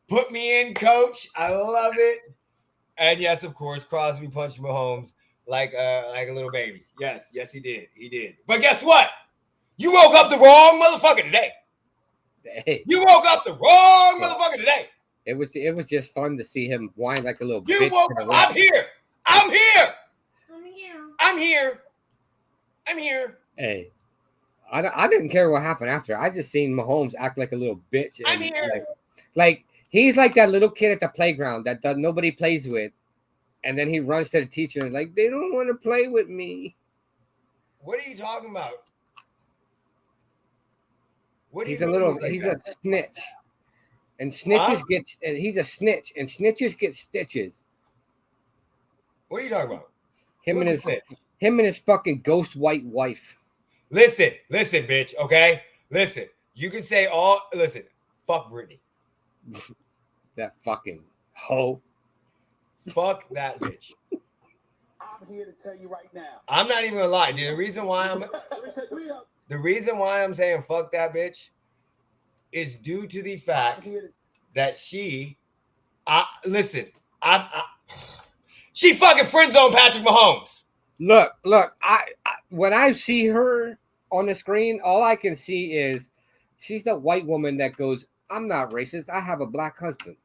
put me in, coach. I love it. And yes, of course, Crosby punched Mahomes like a little baby. Yes, he did. He did. But guess what? You woke up the wrong motherfucker today. Hey. You woke up the wrong motherfucker today. It was just fun to see him whine like a little bitch. You woke up. I'm here. I'm here. I'm here. I'm here. Hey, I didn't care what happened after. I just seen Mahomes act like a little bitch. I'm And here. like he's like that little kid at the playground that nobody plays with, and then he runs to the teacher and like they don't want to play with me. What are you talking about? What do He's you a mean little. like He's that? a snitch, and snitches gets. He's a snitch, and snitches get stitches. What are you talking about? Him Who's and a his snitch? him and his fucking ghost white wife. Listen, bitch. Okay, listen. You can say all. Listen, fuck Brittany. That fucking hoe. Fuck that bitch. I'm here to tell you right now. I'm not even gonna lie. Dude, the reason why I'm saying fuck that bitch is due to the fact that she, she fucking friend zoned Patrick Mahomes. Look. I when I see her on the screen, all I can see is she's the white woman that goes, "I'm not racist. I have a black husband."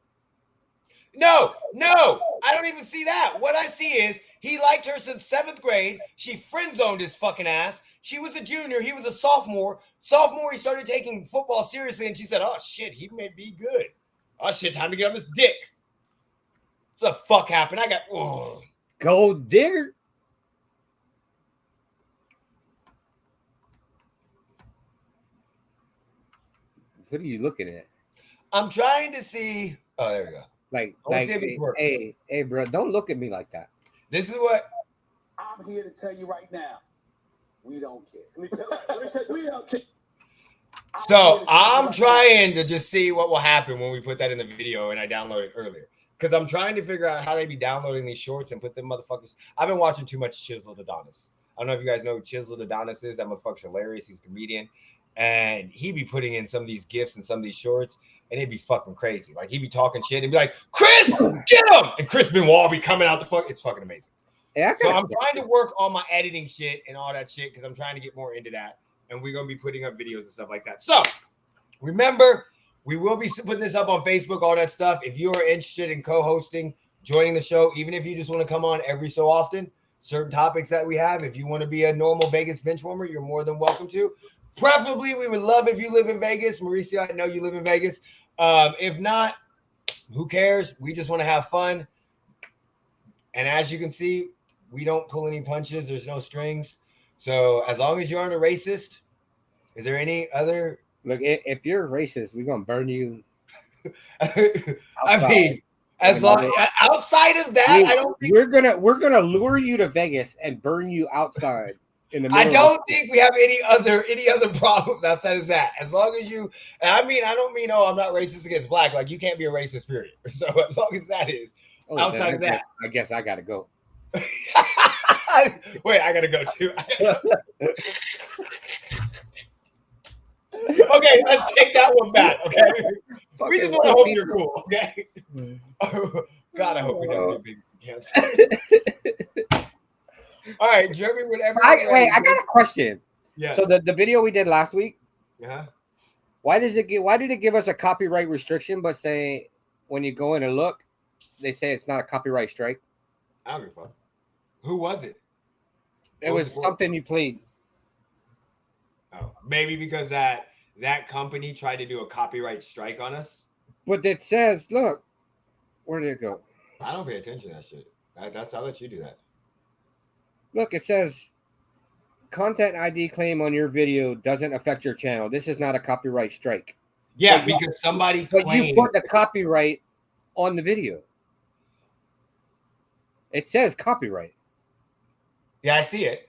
No, I don't even see that. What I see is he liked her since 7th grade. She friend zoned his fucking ass. She was a junior. He was a sophomore. He started taking football seriously, and she said, "Oh shit, he may be good. Oh shit, time to get on his dick." What the fuck happened? I got Gold digger. What are you looking at? I'm trying to see. Oh, there we go. Like, hey, bro, don't look at me like that. This is what I'm here to tell you right now. We don't care. We don't care. So I'm trying to just see what will happen when we put that in the video, and I downloaded it earlier because I'm trying to figure out how they be downloading these shorts and put them motherfuckers. I've been watching too much Chiseled Adonis. I don't know if you guys know who Chiseled Adonis is. That motherfucker's hilarious. He's a comedian, and he be putting in some of these gifs and some of these shorts, and it'd be fucking crazy. Like he'd be talking shit and be like, "Chris, get him!" And Chris Benoit be coming out the fuck. It's fucking amazing. Yeah, so I'm trying to work on my editing shit and all that shit because I'm trying to get more into that. And we're going to be putting up videos and stuff like that. So remember, we will be putting this up on Facebook, all that stuff. If you are interested in co-hosting, joining the show, even if you just want to come on every so often, certain topics that we have, if you want to be a normal Vegas benchwarmer, you're more than welcome to. Preferably, we would love if you live in Vegas. Mauricio, I know you live in Vegas. If not, who cares? We just want to have fun. And as you can see, we don't pull any punches. There's no strings. So as long as you aren't a racist, is there any other? Look, if you're a racist, we're gonna burn you. I mean, as long outside of that, I don't think we're gonna lure you to Vegas and burn you outside in the middle. I don't think we have any other problems outside of that. As long as you, I mean, I don't mean I'm not racist against black. Like you can't be a racist, period. So as long as that is outside of that, I guess I gotta go. Wait, I gotta go too. Okay, let's take that one back. Okay, we just want to hope you're cool. Okay. God, I hope we never get big cancer. All right, Jeremy. Whatever. Wait, I got a question. Yeah. So the video we did last week. Yeah. Why did it give us a copyright restriction, but say when you go in and look, they say it's not a copyright strike? I don't give a fuck. Who was it? It was something you played. Oh, maybe because that company tried to do a copyright strike on us. But it says, look, where did it go? I don't pay attention to that shit. I'll let you do that. Look, it says content ID claim on your video doesn't affect your channel. This is not a copyright strike. Yeah, because somebody claimed. But you put the copyright on the video. It says copyright. Yeah, I see it.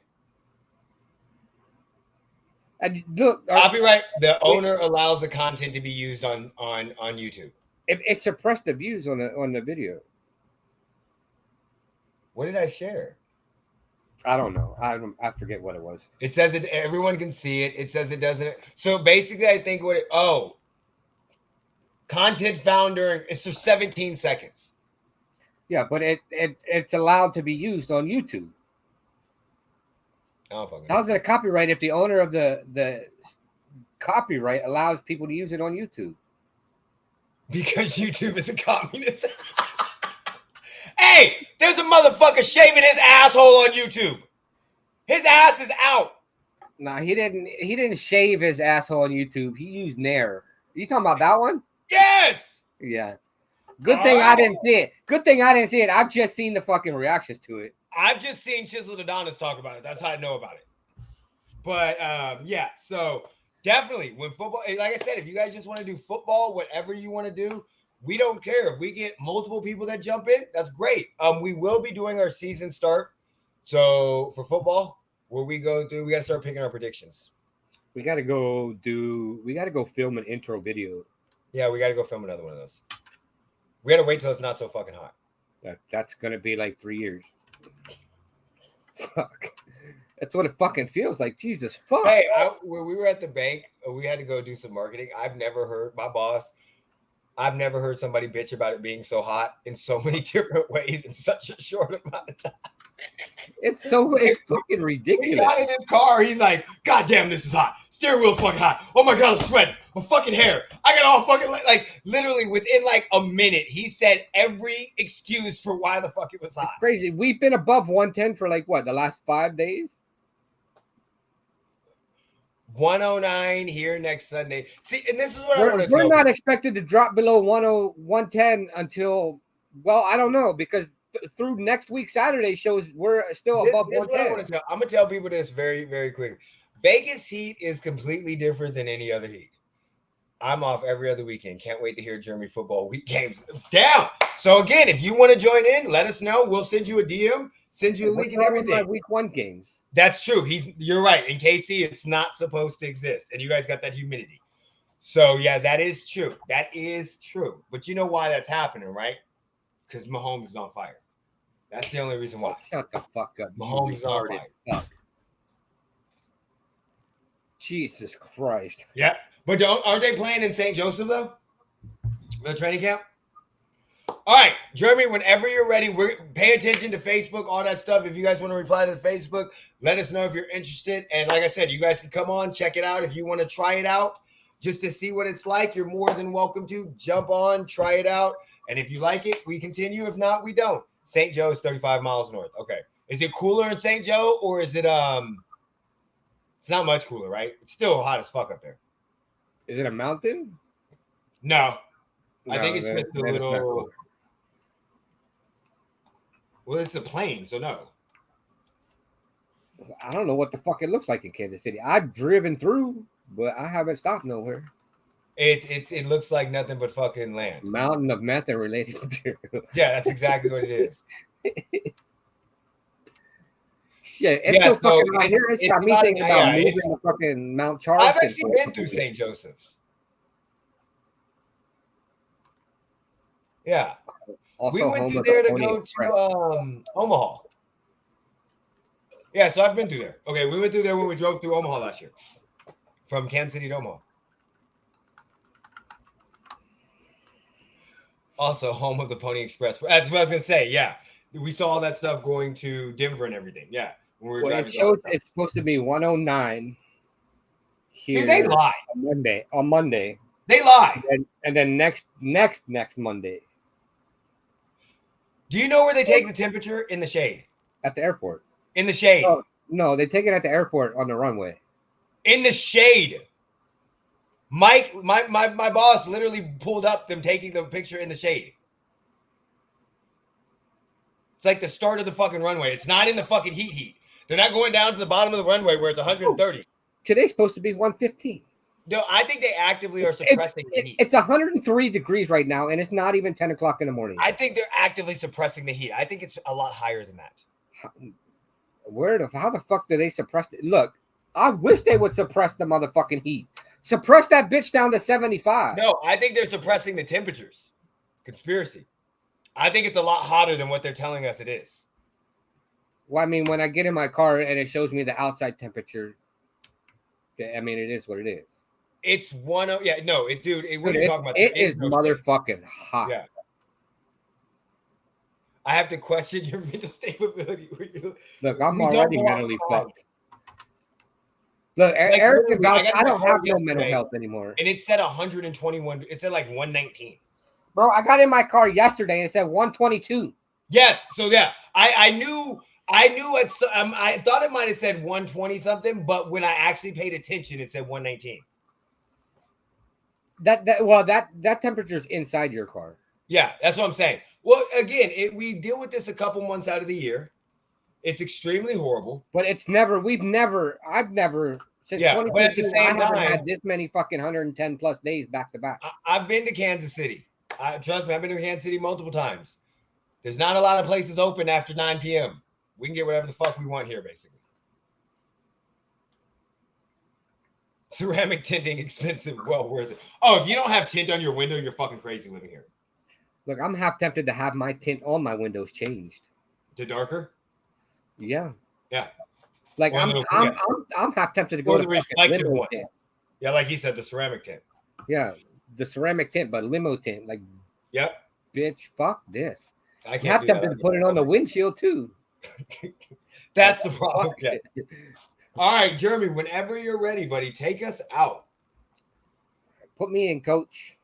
And look, copyright. The owner allows the content to be used on YouTube. It suppressed the views on the video. What did I share? I don't know. I forget what it was. It says that everyone can see it. It says it doesn't. So basically, I think content found during it's for 17 seconds. Yeah, but it's allowed to be used on YouTube. How's it a copyright if the owner of the copyright allows people to use it on YouTube? Because YouTube is a communist. Hey, there's a motherfucker shaving his asshole on YouTube. His ass is out. Nah, he didn't. He didn't shave his asshole on YouTube. He used Nair. You talking about that one? Yes. Yeah. Good thing I didn't see it. Good thing I didn't see it. I've just seen the fucking reactions to it. I've just seen Chisel Adonis talk about it. That's how I know about it. But yeah, so definitely when football, like I said, if you guys just want to do football, whatever you want to do, we don't care. If we get multiple people that jump in, that's great. We will be doing our season start. So for football, where we go through, we got to start picking our predictions. We got to go film an intro video. Yeah, we got to go film another one of those. We got to wait till it's not so fucking hot. That's going to be like 3 years. Fuck. That's what it fucking feels like. Jesus, fuck. Hey, when we were at the bank, we had to go do some marketing. I've never heard somebody bitch about it being so hot in so many different ways in such a short amount of time. It's fucking ridiculous. He got in his car. He's like, God damn, this is hot. Steering wheel's fucking hot. Oh my God, I'm sweating. My fucking hair. I got all fucking, like, literally within like a minute, he said every excuse for why the fuck it was hot. It's crazy. We've been above 110 for like what, the last 5 days? 109 here next Sunday. See, and this is what I want to tell We're you. not expected to drop below 110 until, well, I don't know, because through next week Saturday shows we're still above 110. I'm gonna tell people this very, very quick. Vegas heat is completely different than any other heat. I'm off every other weekend. Can't wait to hear Germany football week games. Down. So again, if you want to join in, let us know. We'll send you a DM, send you a link and everything. Week 1 games. That's true. You're right. In KC, it's not supposed to exist, and you guys got that humidity. So yeah, that is true. That is true. But you know why that's happening, right? Because Mahomes is on fire. That's the only reason why. Shut the fuck up. Mahomes is on fire. Fuck. Jesus Christ. Yeah, but aren't they playing in St. Joseph though? The training camp. All right, Jeremy, whenever you're ready, pay attention to Facebook, all that stuff. If you guys want to reply to the Facebook, let us know if you're interested. And like I said, you guys can come on, check it out. If you want to try it out just to see what it's like, you're more than welcome to jump on, try it out. And if you like it, we continue. If not, we don't. St. Joe is 35 miles north. Okay. Is it cooler in St. Joe or is it it's not much cooler, right? It's still hot as fuck up there. Is it a mountain? No. I think it's just a little. Well, it's a plain, so no. I don't know what the fuck it looks like in Kansas City. I've driven through, but I haven't stopped nowhere. It looks like nothing but fucking land. Mountain of meth and related material. Yeah, that's exactly what it is. Shit, it's so fucking out here. It's got me thinking about moving to fucking Mount Charles. I've actually been through St. Joseph's. Yeah. Also we went through there to go to Omaha. Yeah, so I've been through there. Okay, we went through there when we drove through Omaha last year. From Kansas City to Omaha. Also, home of the Pony Express. That's what I was going to say, yeah. We saw all that stuff going to Denver and everything, yeah. When we were it shows it's supposed to be 109 here. Dude, they lie. On Monday. They lie. And then next Monday. Do you know where they take the temperature? In the shade. At the airport. In the shade. No, they take it at the airport on the runway. In the shade. Mike, my boss literally pulled up them taking the picture in the shade. It's like the start of the fucking runway. It's not in the fucking heat. They're not going down to the bottom of the runway where it's 130. Today's supposed to be 115. No, I think they actively are suppressing the heat. It's 103 degrees right now, and it's not even 10 o'clock in the morning. I think they're actively suppressing the heat. I think it's a lot higher than that. How the fuck do they suppress it? Look, I wish they would suppress the motherfucking heat. Suppress that bitch down to 75. No, I think they're suppressing the temperatures. Conspiracy. I think it's a lot hotter than what they're telling us it is. Well, I mean, when I get in my car and it shows me the outside temperature, I mean, it is what it is. It's what are you talking about? It is motherfucking hot. Yeah. I have to question your mental stability. Look, I'm already mentally fucked. Look, Eric, I don't have no mental health anymore. And it said 121. It said like 119. Bro, I got in my car yesterday and it said 122. Yes. So yeah, I knew I knew it. I thought it might have said 120 something, but when I actually paid attention, it said 119. That temperature's inside your car. Yeah, that's what I'm saying. Well, again, we deal with this a couple months out of the year. It's extremely horrible. But I've never since Yeah, but at the 2022, same I haven't time, had this many fucking 110 plus days back to back. I've been to Kansas City. Trust me, I've been to Kansas City multiple times. There's not a lot of places open after 9 p.m. We can get whatever the fuck we want here, basically. Ceramic tinting, expensive, well worth it. Oh, if you don't have tint on your window, you're fucking crazy living here. Look, I'm half tempted to have my tint on my windows changed To darker? Yeah. Yeah. Like Or I'm half tempted to go or to the fucking reflective limo one. tint. Yeah, like he said, the ceramic tint. Yeah, the ceramic tint, but limo tint. Like, Yep. bitch, fuck this. I I'm can't half do tempted that. to put it on the windshield too. That's the problem. Fuck Yeah. it. All right, Jeremy, whenever you're ready, buddy, take us out. Put me in, coach.